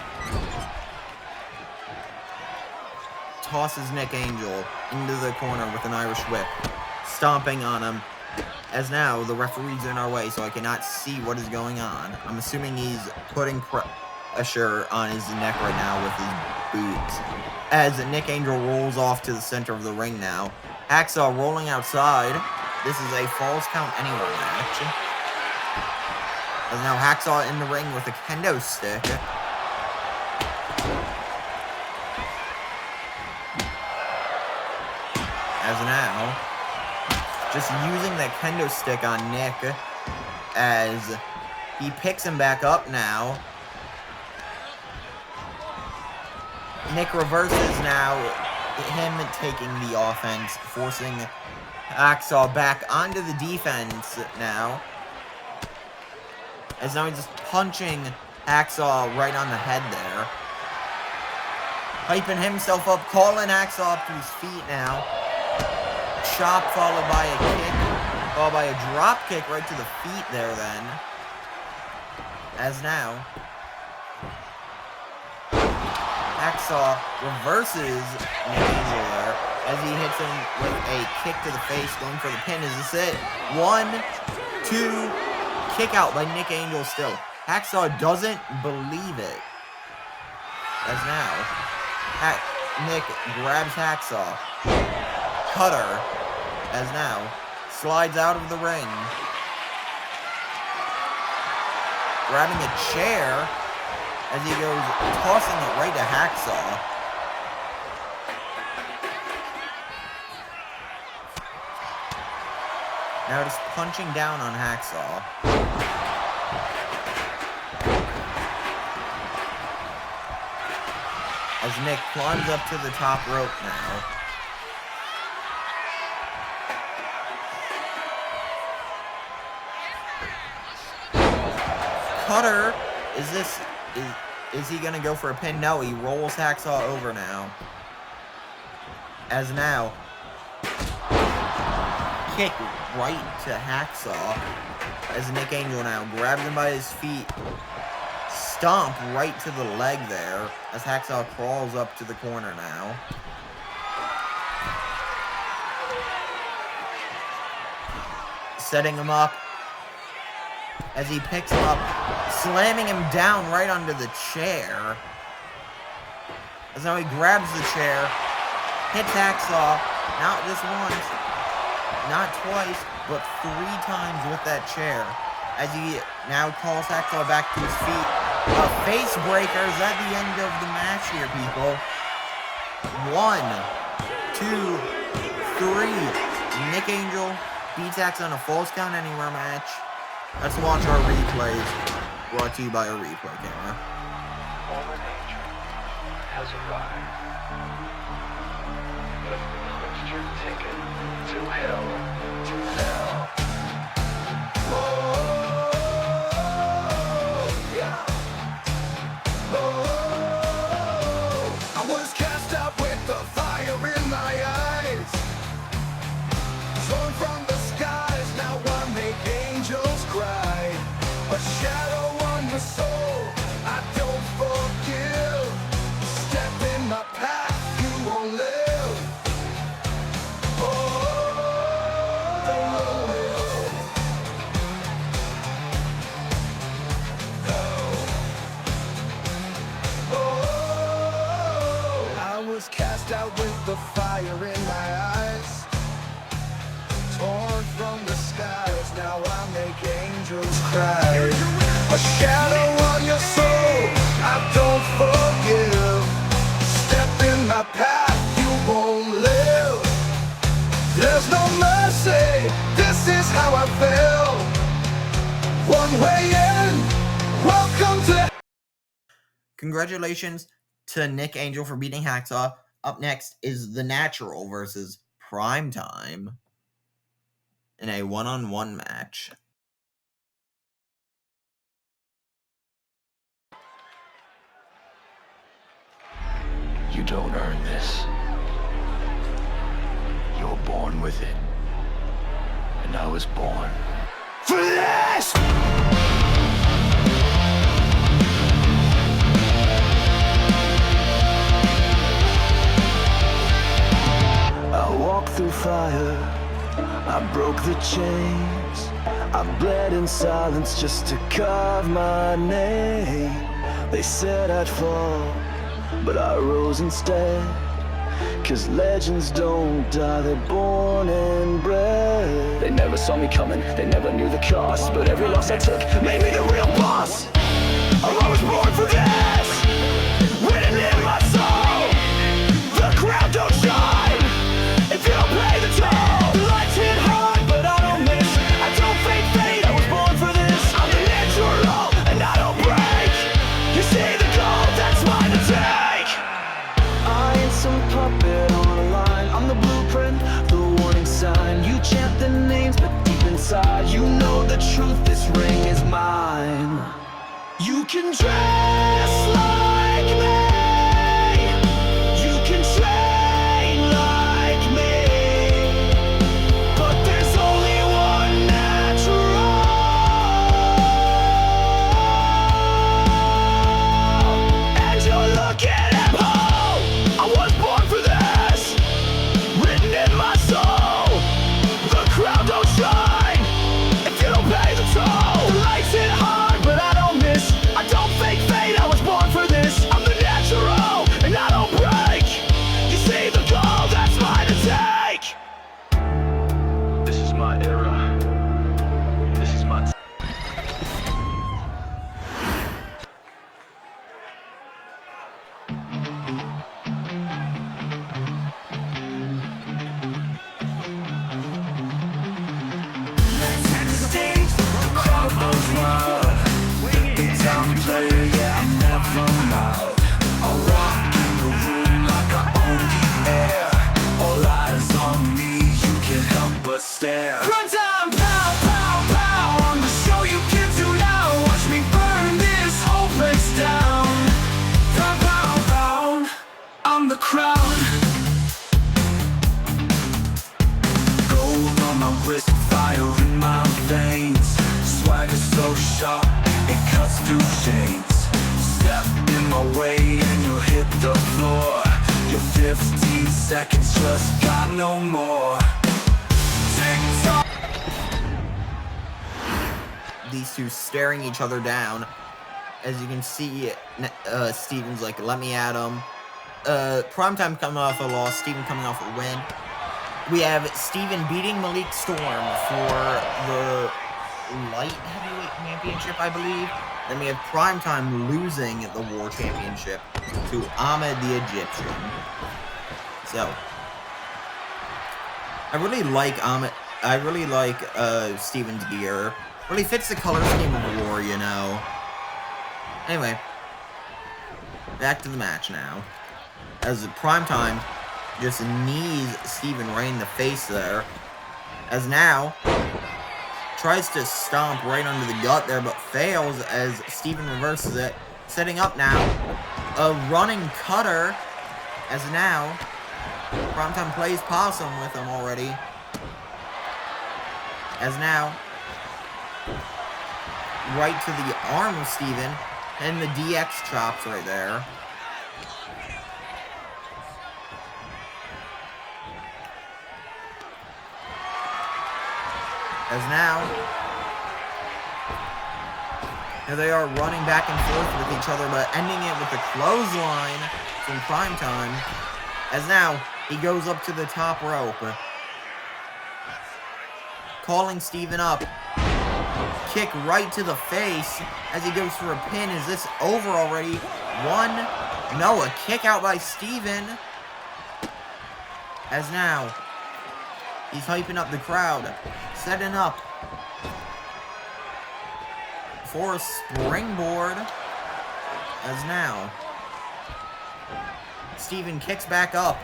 tosses Nick Angel into the corner with an Irish whip, stomping on him. As now, the referee's in our way, so I cannot see what is going on. I'm assuming he's putting pressure on his neck right now with his boots. As Nick Angel rolls off to the center of the ring now. Hacksaw rolling outside. This is a Falls Count Anywhere match. As now Hacksaw in the ring with a kendo stick. As now, just using that kendo stick on Nick as he picks him back up now. Nick reverses now, him taking the offense, forcing Hacksaw back onto the defense now. As now he's just punching Hacksaw right on the head there. Hyping himself up, calling Hacksaw up to his feet now. Chop followed by a kick, followed by a drop kick right to the feet there then. As now, Hacksaw reverses Nick Angel there as he hits him with a kick to the face, going for the pin. Is this it? 1, 2, kick out by Nick Angel still. Hacksaw doesn't believe it. As now, Nick grabs Hacksaw. Cutter, as now, slides out of the ring. Grabbing a chair as he goes tossing it right to Hacksaw. Now just punching down on Hacksaw. As Nick climbs up to the top rope now. Cutter, is he gonna go for a pin? No, he rolls Hacksaw over now. As now, kick right to Hacksaw. As Nick Angel now grabs him by his feet, stomp right to the leg there. As Hacksaw crawls up to the corner now. Setting him up. As he picks him up, slamming him down right onto the chair. As now he grabs the chair, hits Hacksaw, not just once, not twice, but 3 times with that chair. As he now calls Hacksaw back to his feet. A face breaker is at the end of the match here, people. 1, 2, 3. Nick Angel beats Hacksaw in a Falls Count Anywhere match. Let's watch our replays, brought to you by a replay camera. Fallen Angel has arrived. You have punched your ticket to hell, to hell. Whoa, yeah. Whoa. I was cast out with the fire in my eyes. Torn from the skies, now I make angels cry. A shadow on your soul, I don't forgive. Step in my path, you won't live. Oh, I was cast out with the fire in my eyes. Torn from the skies, now I make angels cry. A shadow on your soul, I don't forgive. Step in my path, you won't live. There's no mercy, this is how I feel. One way in, welcome to... Congratulations to Nick Angel for beating Hacksaw. Up next is The Natural versus Primetime in a one-on-one match. You don't earn this. You're born with it. And I was born for this! I walked through fire, I broke the chains. I bled in silence just to carve my name. They said I'd fall, but I rose instead. 'Cause legends don't die, they're born and bred. They never saw me coming, they never knew the cost. But every loss I took made me the real boss. Oh, I was born for this, written in my soul. The crowd don't shine if you don't pay the toll. The lights hit hard, but I don't miss. I don't fake fate, I was born for this. I'm the natural, and I don't break. You see the gold, that's mine to take. I ain't some puppet on a line. I'm the blueprint, the warning sign. You chant the names, but deep inside you know the truth, this ring is mine. You can dress like me, you can train like me, but there's only one natural. And you're looking at home. I was born for this, written in my soul. The crowd don't shine if you don't pay the toll. The lights hit hard, but I don't miss. I don't fake fate, I was born for this. I'm the natural, and I don't break. You see the goal, that's mine to take. This is my era. This is my stage, the crowd goes wild. The town player, yeah, I'm never loud. I walk in the room like I own the air. All eyes on me, you can't help but stare. Run time, pow, pow, pow. On the show you can't do now. Watch me burn this whole place down. Pow, pow, pow. I'm the crowd. Gold on my wrist, fire in my veins. Swagger so sharp, it cuts through chains. Step in my way and you'll hit the floor. Your 15 seconds just got no more. Tick-tock. These two staring each other down. As you can see, Steven's like, let me at him. Primetime coming off a loss, Steven coming off a win. We have Steven beating Malik Storm for the light heavyweight championship, I believe. Then we have Primetime losing the War Championship to Ahmed the Egyptian. So, I really like Ahmed. I really like Steven's gear. Really fits the color scheme of War, you know. Anyway, back to the match now. As Primetime just knees Steven right in the face there. As now, tries to stomp right under the gut there, but fails as Steven reverses it. Setting up now a running cutter, as now Primetime plays possum with him already. As now, right to the arm of Steven, and the DX chops right there. As now, here they are running back and forth with each other, but ending it with a clothesline from Primetime. As now, he goes up to the top rope, calling Steven up. Kick right to the face as he goes for a pin. Is this over already? One. No, a kick out by Steven. As now, he's hyping up the crowd. Setting up for a springboard. As now, Steven kicks back up.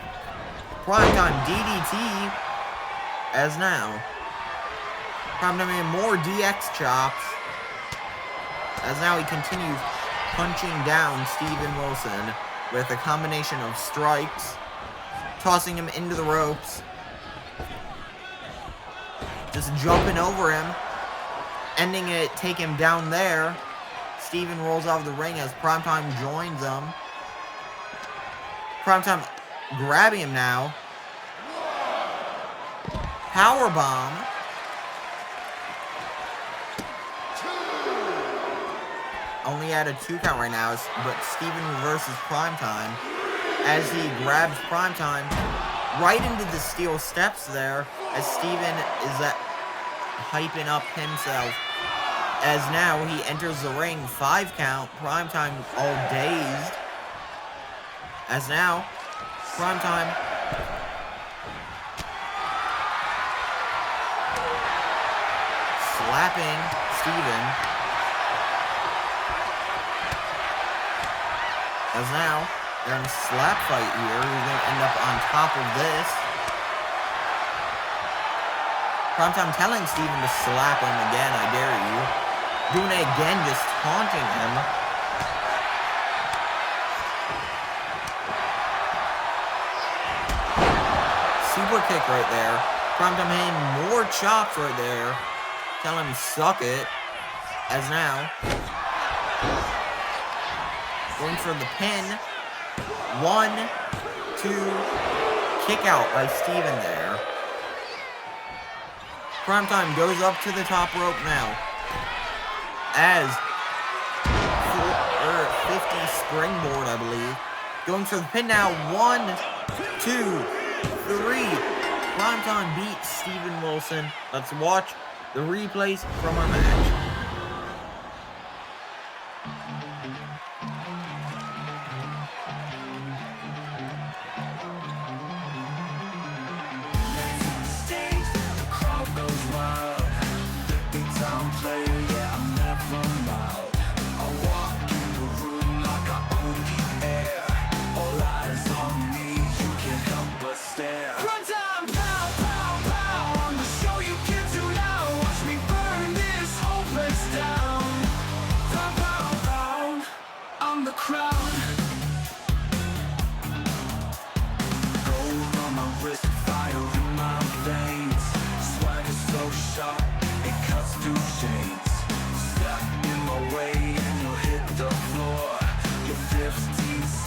Primetime DDT. As now, Primetime and more DX chops. As now he continues punching down Steven Wilson with a combination of strikes, tossing him into the ropes, just jumping over him, ending it, take him down there. Steven rolls out of the ring as Primetime joins him. Primetime grabbing him now. Powerbomb. Only at a 2 count right now, but Steven reverses Primetime as he grabs Primetime right into the steel steps there, as Steven is hyping up himself. As now he enters the ring, 5 count, Primetime all dazed. As now, Primetime slapping Steven. As now, they're in a slap fight here. Who's going to end up on top of this? Primetime telling Steven to slap him again, I dare you. Doing it again, just taunting him. Super kick right there. Primetime hitting more chops right there. Tell him suck it. As now, going for the pin. 1, 2, kick out by Steven there. Primetime goes up to the top rope now. As 50 springboard, I believe. Going for the pin now. 1, 2, 3. Primetime beats Steven Wilson. Let's watch the replays from our match.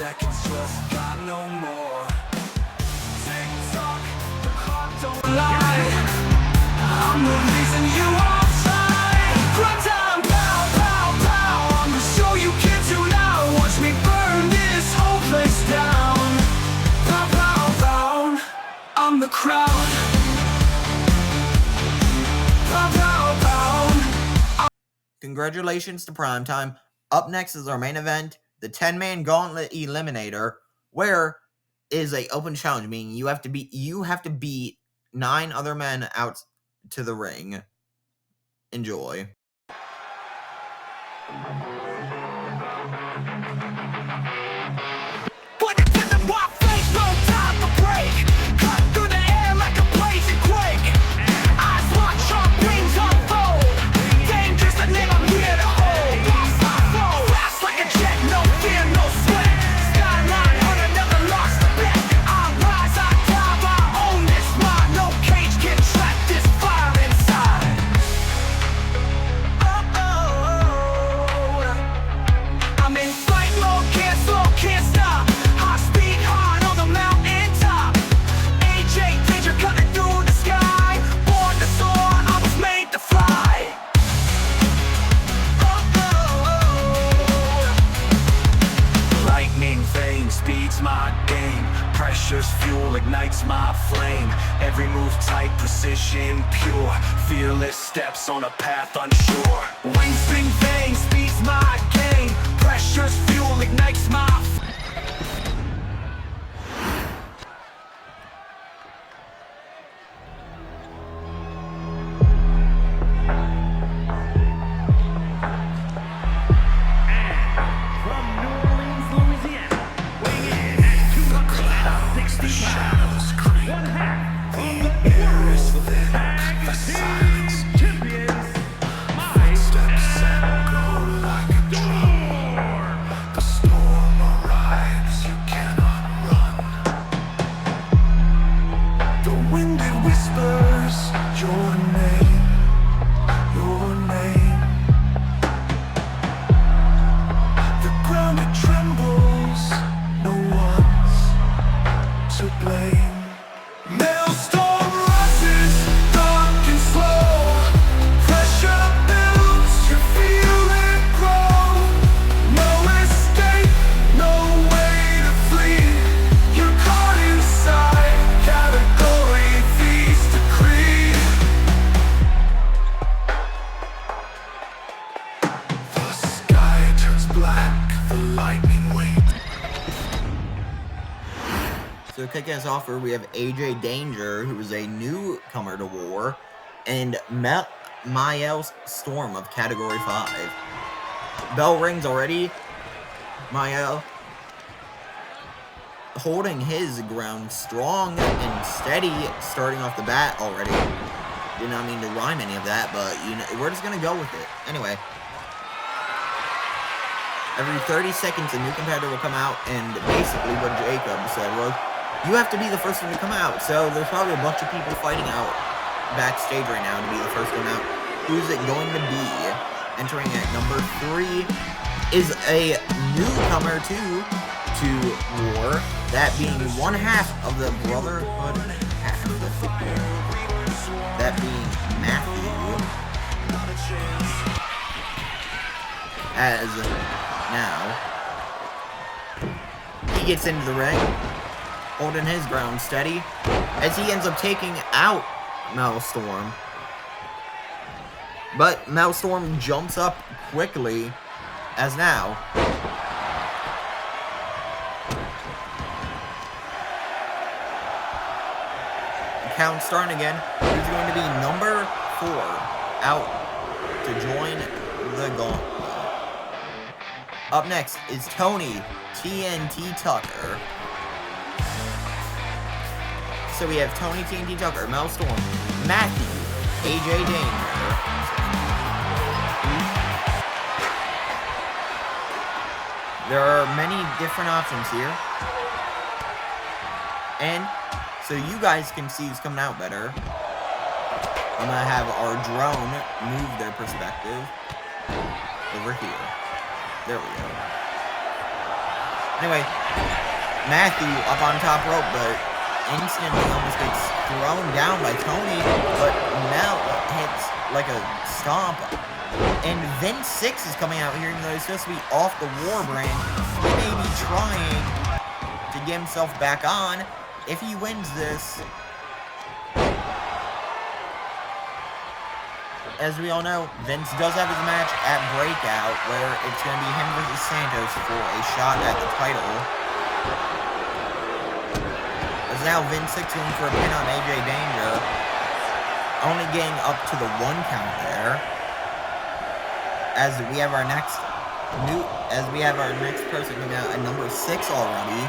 Seconds just got no more. Tick tock, the clock don't lie. I'm the reason you all try. Grind time, pow, pow, pow. I'm the show you can't do now. Watch me burn this whole place down. Pow, pow, pow. I'm the crowd. Congratulations to Primetime. Up next is our main event, the 10-man Gauntlet Eliminator, where is a open challenge, meaning you have to beat 9 other men out to the ring. Enjoy. Put it to the block face, no time for break. Cut through the air like a blazing quake. Eyes lock, sharp wings unfold. Dangerous, the name I'm here to hold. Flow fast like a jet, no fear, no sweat. Skyline on another lost bet. I rise, I dive, I own this mind. No cage can trap this fire inside. I'm in fight mode, can't slow, can't stop. High speed, hard on the mountain top. AJ Danger cutting through the sky. Born to soar, I was made to fly. Lightning vein speeds my game. Pressure's fuel ignites my flame. Every move tight, precision pure. Fearless steps on a path unsure. Wingspin vein speeds my game. Pressure's fuel ignites my From New Orleans, Louisiana, weighing in at 260 pounds, one half of the World Tag Team Champions, my Storm. The storm arrives, you cannot run. The wind it whispers your name, your name. The ground it trembles, no one's to blame. Maelstrom rises, dark and slow. Pressure builds, you feel it grow. No escape, no way to flee. You're caught inside, category feast to creed. The sky turns black, the lightning waits. So kicking us off, we have AJ Danger, who is a newcomer to War, and Mael Storm of Category 5. Bell rings already. Mael holding his ground strong and steady, starting off the bat already. Did not mean to rhyme any of that, but we're just gonna go with it. Anyway. Every 30 seconds, a new competitor will come out, and basically what Jacob said was, you have to be the first one to come out. So there's probably a bunch of people fighting out backstage right now to be the first one out. Who's it going to be? Entering at number 3 is a newcomer to War, that being one half of the Brotherhood half. That being Matthew. As now, he gets into the ring, holding his ground steady, as he ends up taking out Maelstrom. But Maelstrom jumps up quickly, as now the count starting again. He's going to be number 4 out to join the gauntlet. Up next is Tony TNT Tucker. So we have Tony TNT Tucker, Maelstrom, Matthew, AJ Danger. There are many different options here. And so you guys can see who's coming out better. I'm going to have our drone move their perspective over here. There we go. Anyway, Matthew up on top rope, but instantly almost gets thrown down by Tony, but Mel hits like a stomp. And Vince 6 is coming out here, even though he's supposed to be off the War brand. He may be trying to get himself back on if he wins this. as we all know, Vince does have his match at Breakout, where it's going to be him versus Santos for a shot at the title. As now Vince 6 going for a pin on AJ Danger, only getting up to the 1 count there. As we have our next person coming out at number 6 already.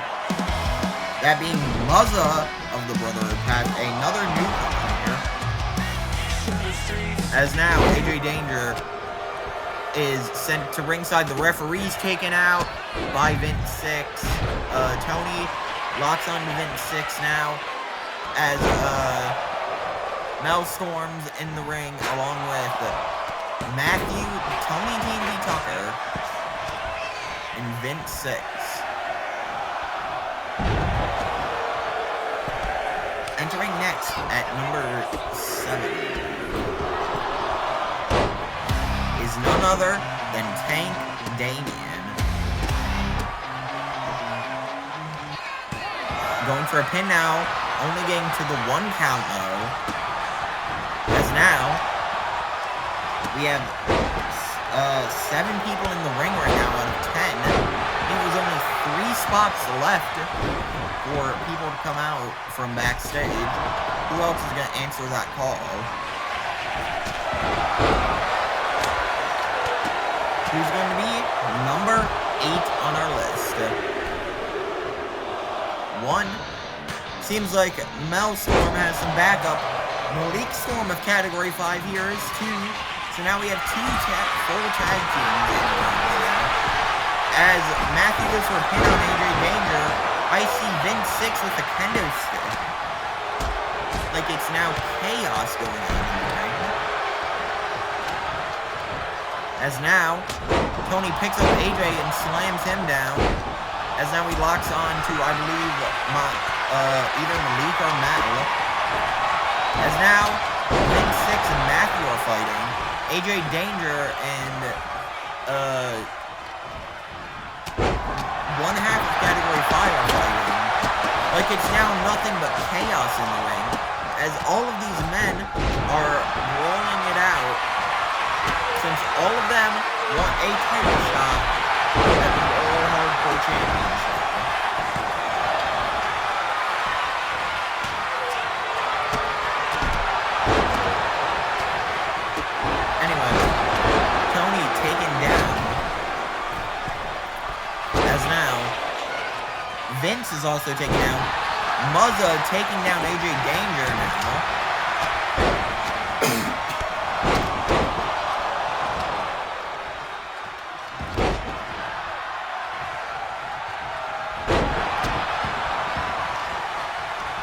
That being Muzza of the Brotherhood Pack, another newcomer here. As now AJ Danger is sent to ringside. The referee's taken out by Vince 6. Tony locks on to Vince 6 now. As Mel storms in the ring along with Matthew, Tony TNT Tucker, and Vince 6. Entering next at number 7 is none other than Tank Damien. Going for a pin now, only getting to the 1 count though. As now, we have 7 people in the ring right now out of 10. It was only 3 spots left for people to come out from backstage. Who else is going to answer that call? Who's going to be number 8 on our list? 1. Seems like Mel Storm has some backup. Malik Storm of Category 5 here is 2. So now we have 2 full tag teams in the ring here. As Matthew goes for a pin on AJ Danger, I see Vince 6 with a kendo stick. Like it's now chaos going on in the ring. As now, Tony picks up AJ and slams him down. As now he locks on to, I believe, either Malik or Mal. As now, Vince 6 and Matthew are fighting. AJ Danger and, 1/2 of Category 5 are fighting. Like it's now nothing but chaos in the ring, as all of these men are rolling it out, since all of them want a title shot at the All Hardcore Championship. Anyway, Tony taken down. As now, Vince is also taken down. Muzza taking down AJ Danger now.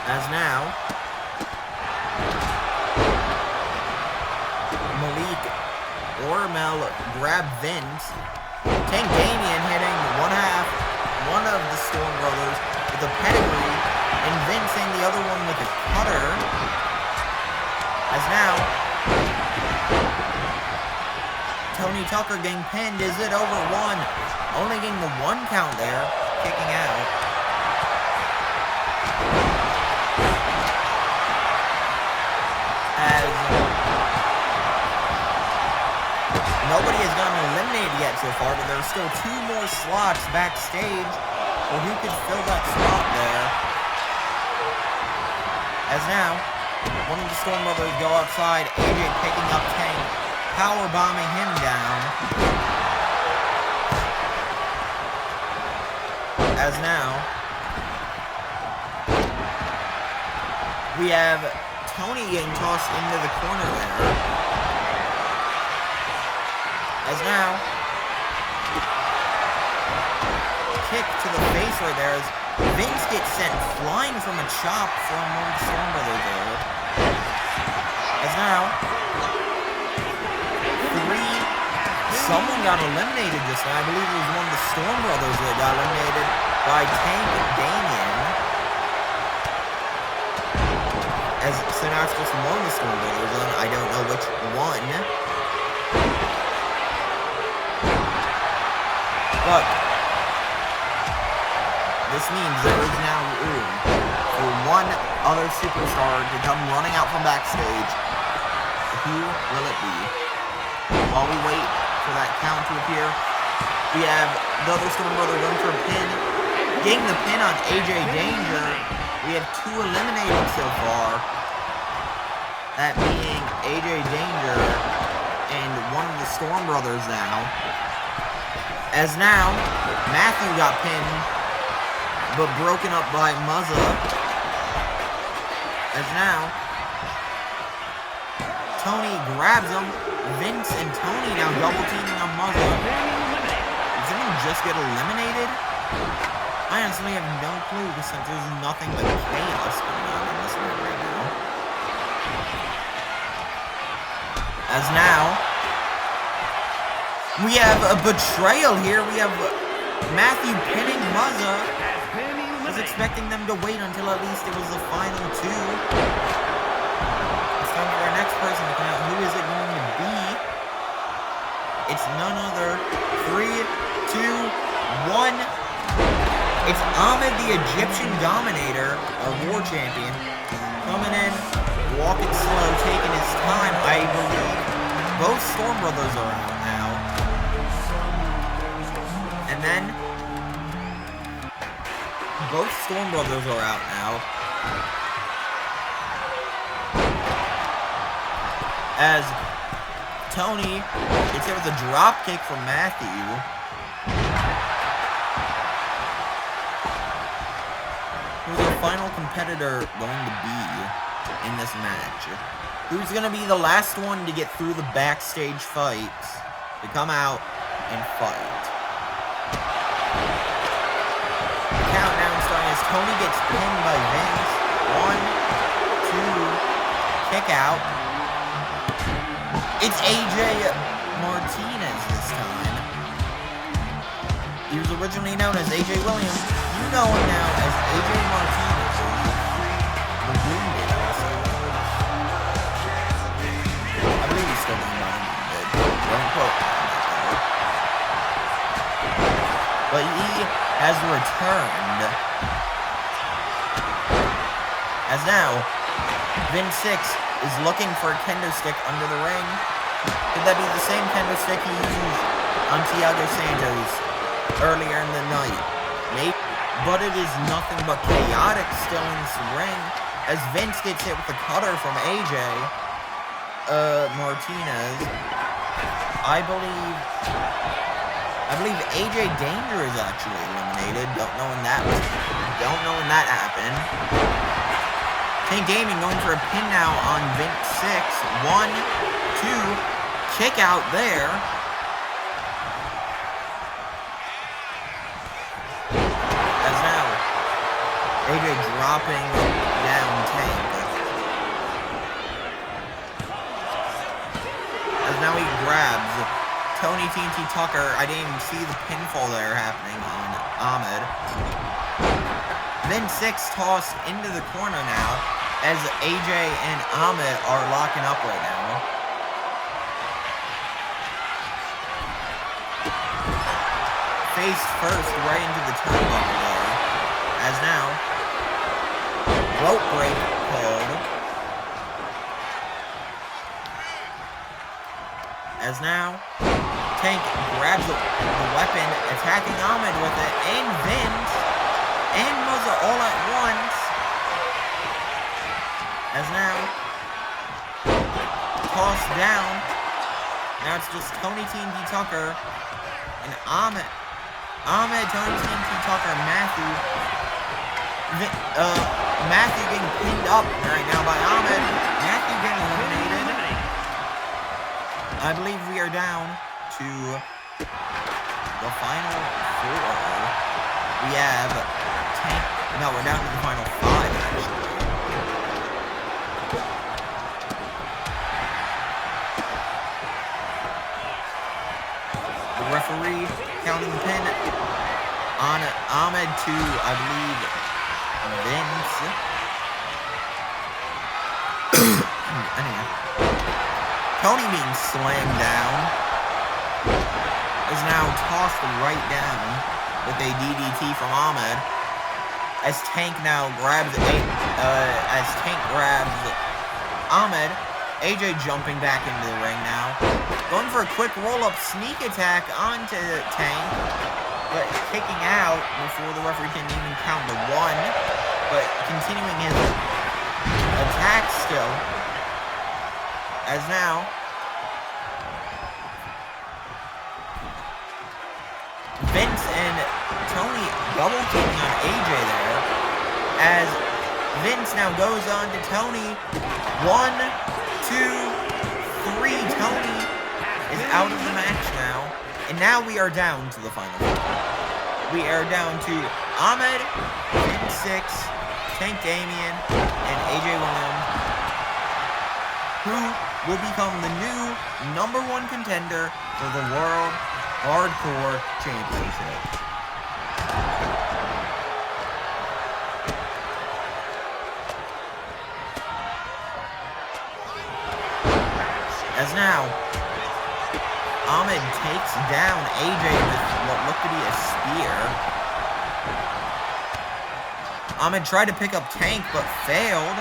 As now, Malik or Mel grab Vince. Tank Damien hitting one of the Storm Brothers with a pedigree, and Vince hitting the other one with a cutter. As now, Tony Tucker getting pinned. Is it over 1? Only getting the 1 count there, kicking out. As nobody has gotten eliminated yet so far, but there's still 2 more slots backstage for who could fill that slot there. As now, one of the Storm Brothers go outside, AJ picking up Tank, power bombing him down. As now, we have Tony getting tossed into the corner there. As now, kick to the face right there as Vince gets sent flying from a chop from one of the Storm Brothers there. As now, 3, someone got eliminated just now. I believe it was one of the Storm Brothers that got eliminated by Tank Damien. So now it's just one of the Storm Brothers, and I don't know which one. But this means there is now room for one other superstar to come running out from backstage. Who will it be? While we wait for that count to appear, we have the other Storm Brother going for a pin. Getting the pin on AJ Danger. We have 2 eliminated so far. That being AJ Danger and one of the Storm Brothers now. As now, Matthew got pinned, but broken up by Muzza. As now, Tony grabs him. Vince and Tony now double teaming on Muzza. Did someone just get eliminated? I honestly have no clue since there's nothing but chaos going on in this one right now. As now, we have a betrayal here. We have Matthew pinning Muzza. I was expecting them to wait until at least it was the final 2. It's time for our next person to come out. Who is it going to be? It's none other. 3, 2, 1. It's Ahmed, the Egyptian Dominator, our War Champion, coming in, walking slow, taking his time. I believe both Storm Brothers are out now. And then, both Storm Brothers are out now. As Tony gets hit with a drop kick from Matthew. Who's our final competitor going to be in this match? Who's going to be the last one to get through the backstage fights to come out and fight? The countdown starting as Tony gets pinned by Vince. 1, 2, kick out. It's AJ Martinez this time. He was originally known as AJ Williams. You know him now as AJ Martinez. The Wounded also. I believe he's still known by Wounded. Don't quote me on that though. But he has returned. As now, Vince 6 is looking for a kendo stick under the ring. Could that be the same kendo stick he used on Thiago Santos earlier in the night? Maybe. But it is nothing but chaotic still in this ring as Vince gets hit with a cutter from AJ Martinez. I believe AJ Danger is actually eliminated. Don't know when that happened. Tank Gaming going for a pin now on Vince 6. 1, 2, kick out there. AJ dropping down Tank. As now he grabs Tony TNT Tucker. I didn't even see the pinfall there happening on Ahmed. Then 6 tossed into the corner now as AJ and Ahmed are locking up right now. Face first right into the turnbuckle there. As now, rope break called. As now, Tank grabs the weapon, attacking Ahmed with it, and Vince, and Muzza all at once. As now, tossed down. Now it's just Tony TNT Tucker and Ahmed, Tony TNT Tucker, Matthew. Matthew getting pinned up right now by Ahmed. Matthew getting eliminated. I believe we are down to the final 4. We have Tank. No, we're down to the final 5 actually. The referee counting the pin on Ahmed to, I believe, Vince. Anyway, Tony being slammed down is now tossed right down with a DDT from Ahmed. As Tank now grabs Ahmed AJ jumping back into the ring now. Going for a quick roll-up sneak attack onto Tank, but kicking out before the referee can even count the 1. But continuing his attack still. As now, Vince and Tony double teaming on AJ there. As Vince now goes on to Tony. 1, 2, 3. Tony is out of the match now. And now we are down to the final 4. We are down to Ahmed, Vince 6, Tank Damien, and AJ Williams, who will become the new #1 contender for the World Hardcore Championship. As now, Ahmed takes down AJ with what looked to be a spear. Ahmed tried to pick up Tank, but failed.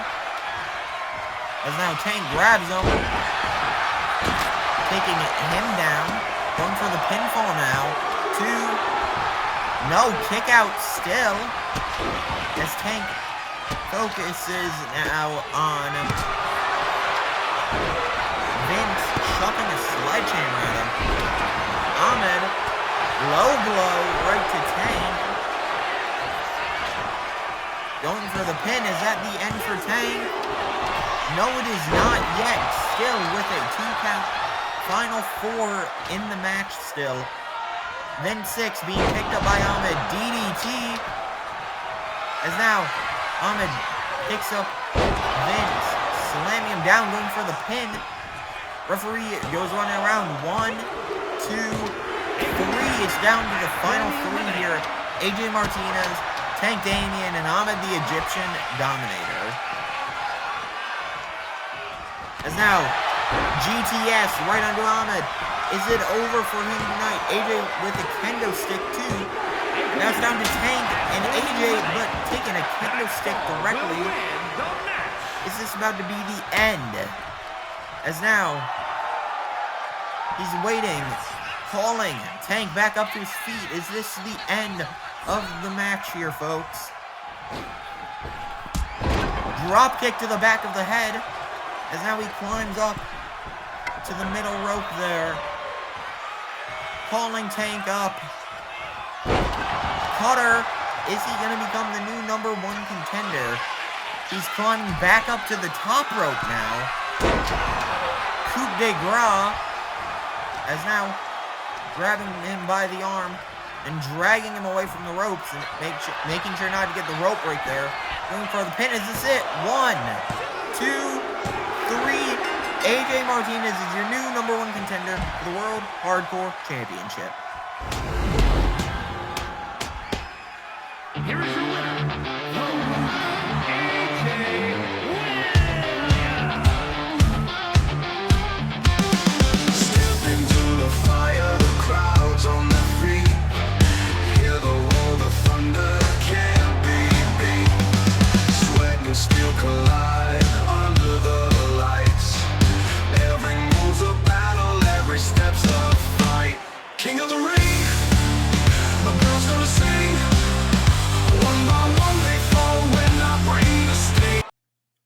As now Tank grabs him, taking him down. Going for the pinfall now. 2. No, kick out still. As Tank focuses now on Vince shoving a sledgehammer at him. Ahmed, low blow right to Tank. Going for the pin. Is that the end for Tank? No, it is not yet. Still with a 2 count. Final 4 in the match still. Then 6 being picked up by Ahmed. DDT. As now, Ahmed picks up Vince, slamming him down, going for the pin. Referee goes running around. 1, 2, 3. It's down to the final 3 here. AJ Martinez, Tank Damien, and Ahmed the Egyptian Dominator. As now, GTS right onto Ahmed. Is it over for him tonight? AJ with a kendo stick too. Now it's down to Tank and AJ, but taking a kendo stick directly. Is this about to be the end? As now, he's waiting, calling Tank back up to his feet. Is this the end of the match here, folks? Drop kick to the back of the head. As now he climbs up to the middle rope there. Calling Tank up. Cutter. Is he going to become the new #1 contender? He's climbing back up to the top rope now. Coup de grace. As now grabbing him by the arm and dragging him away from the ropes and making sure not to get the rope right there. Going for the pin. Is this it? 1, 2, 3. AJ Martinez is your new #1 contender for the World Hardcore Championship. Here is your winner, AJ Williams. Step into the fire, the crowd's on their feet. Hear the roar, the thunder can't be beat. Sweat and steel collide under the lights. Every move's a battle, every step's a fight. King of the ring, the girl's gonna sing. One by one they fall when I bring the sting.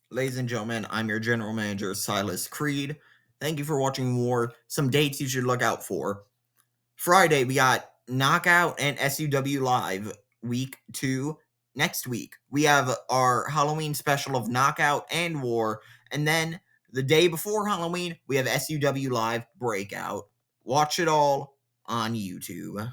Ladies and gentlemen, I'm your general manager, Silas Creed. Thank you for watching more. Some dates you should look out for. Friday, we got Knockout and SUW Live, week 2. Next week, we have our Halloween special of Knockout and War. And then the day before Halloween, we have SUW Live Breakout. Watch it all on YouTube.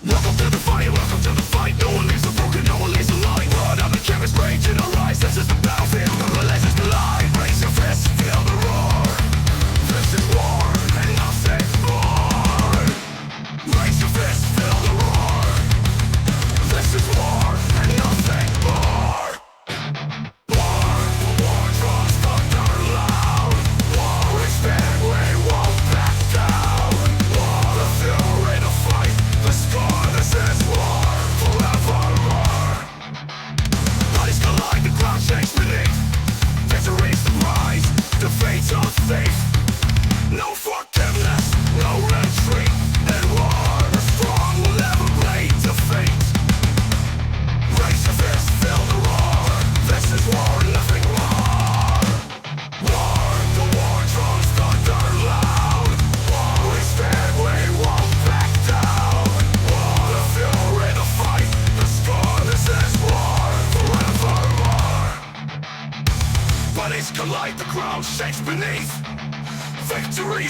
Welcome to the fire, welcome to the fight. No one leaves the broken, no one leaves the light. Blood on the canvas, rage in our eyes. This is the battlefield, the relentless line. Raise your fists, feel the roar. This is war, and nothing more. Raise your fists, feel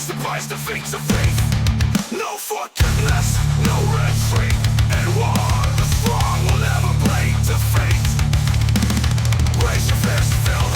surprise defeats of faith. No forgiveness, no retreat. And war, the strong will never bleed defeat. Raise your fist, feel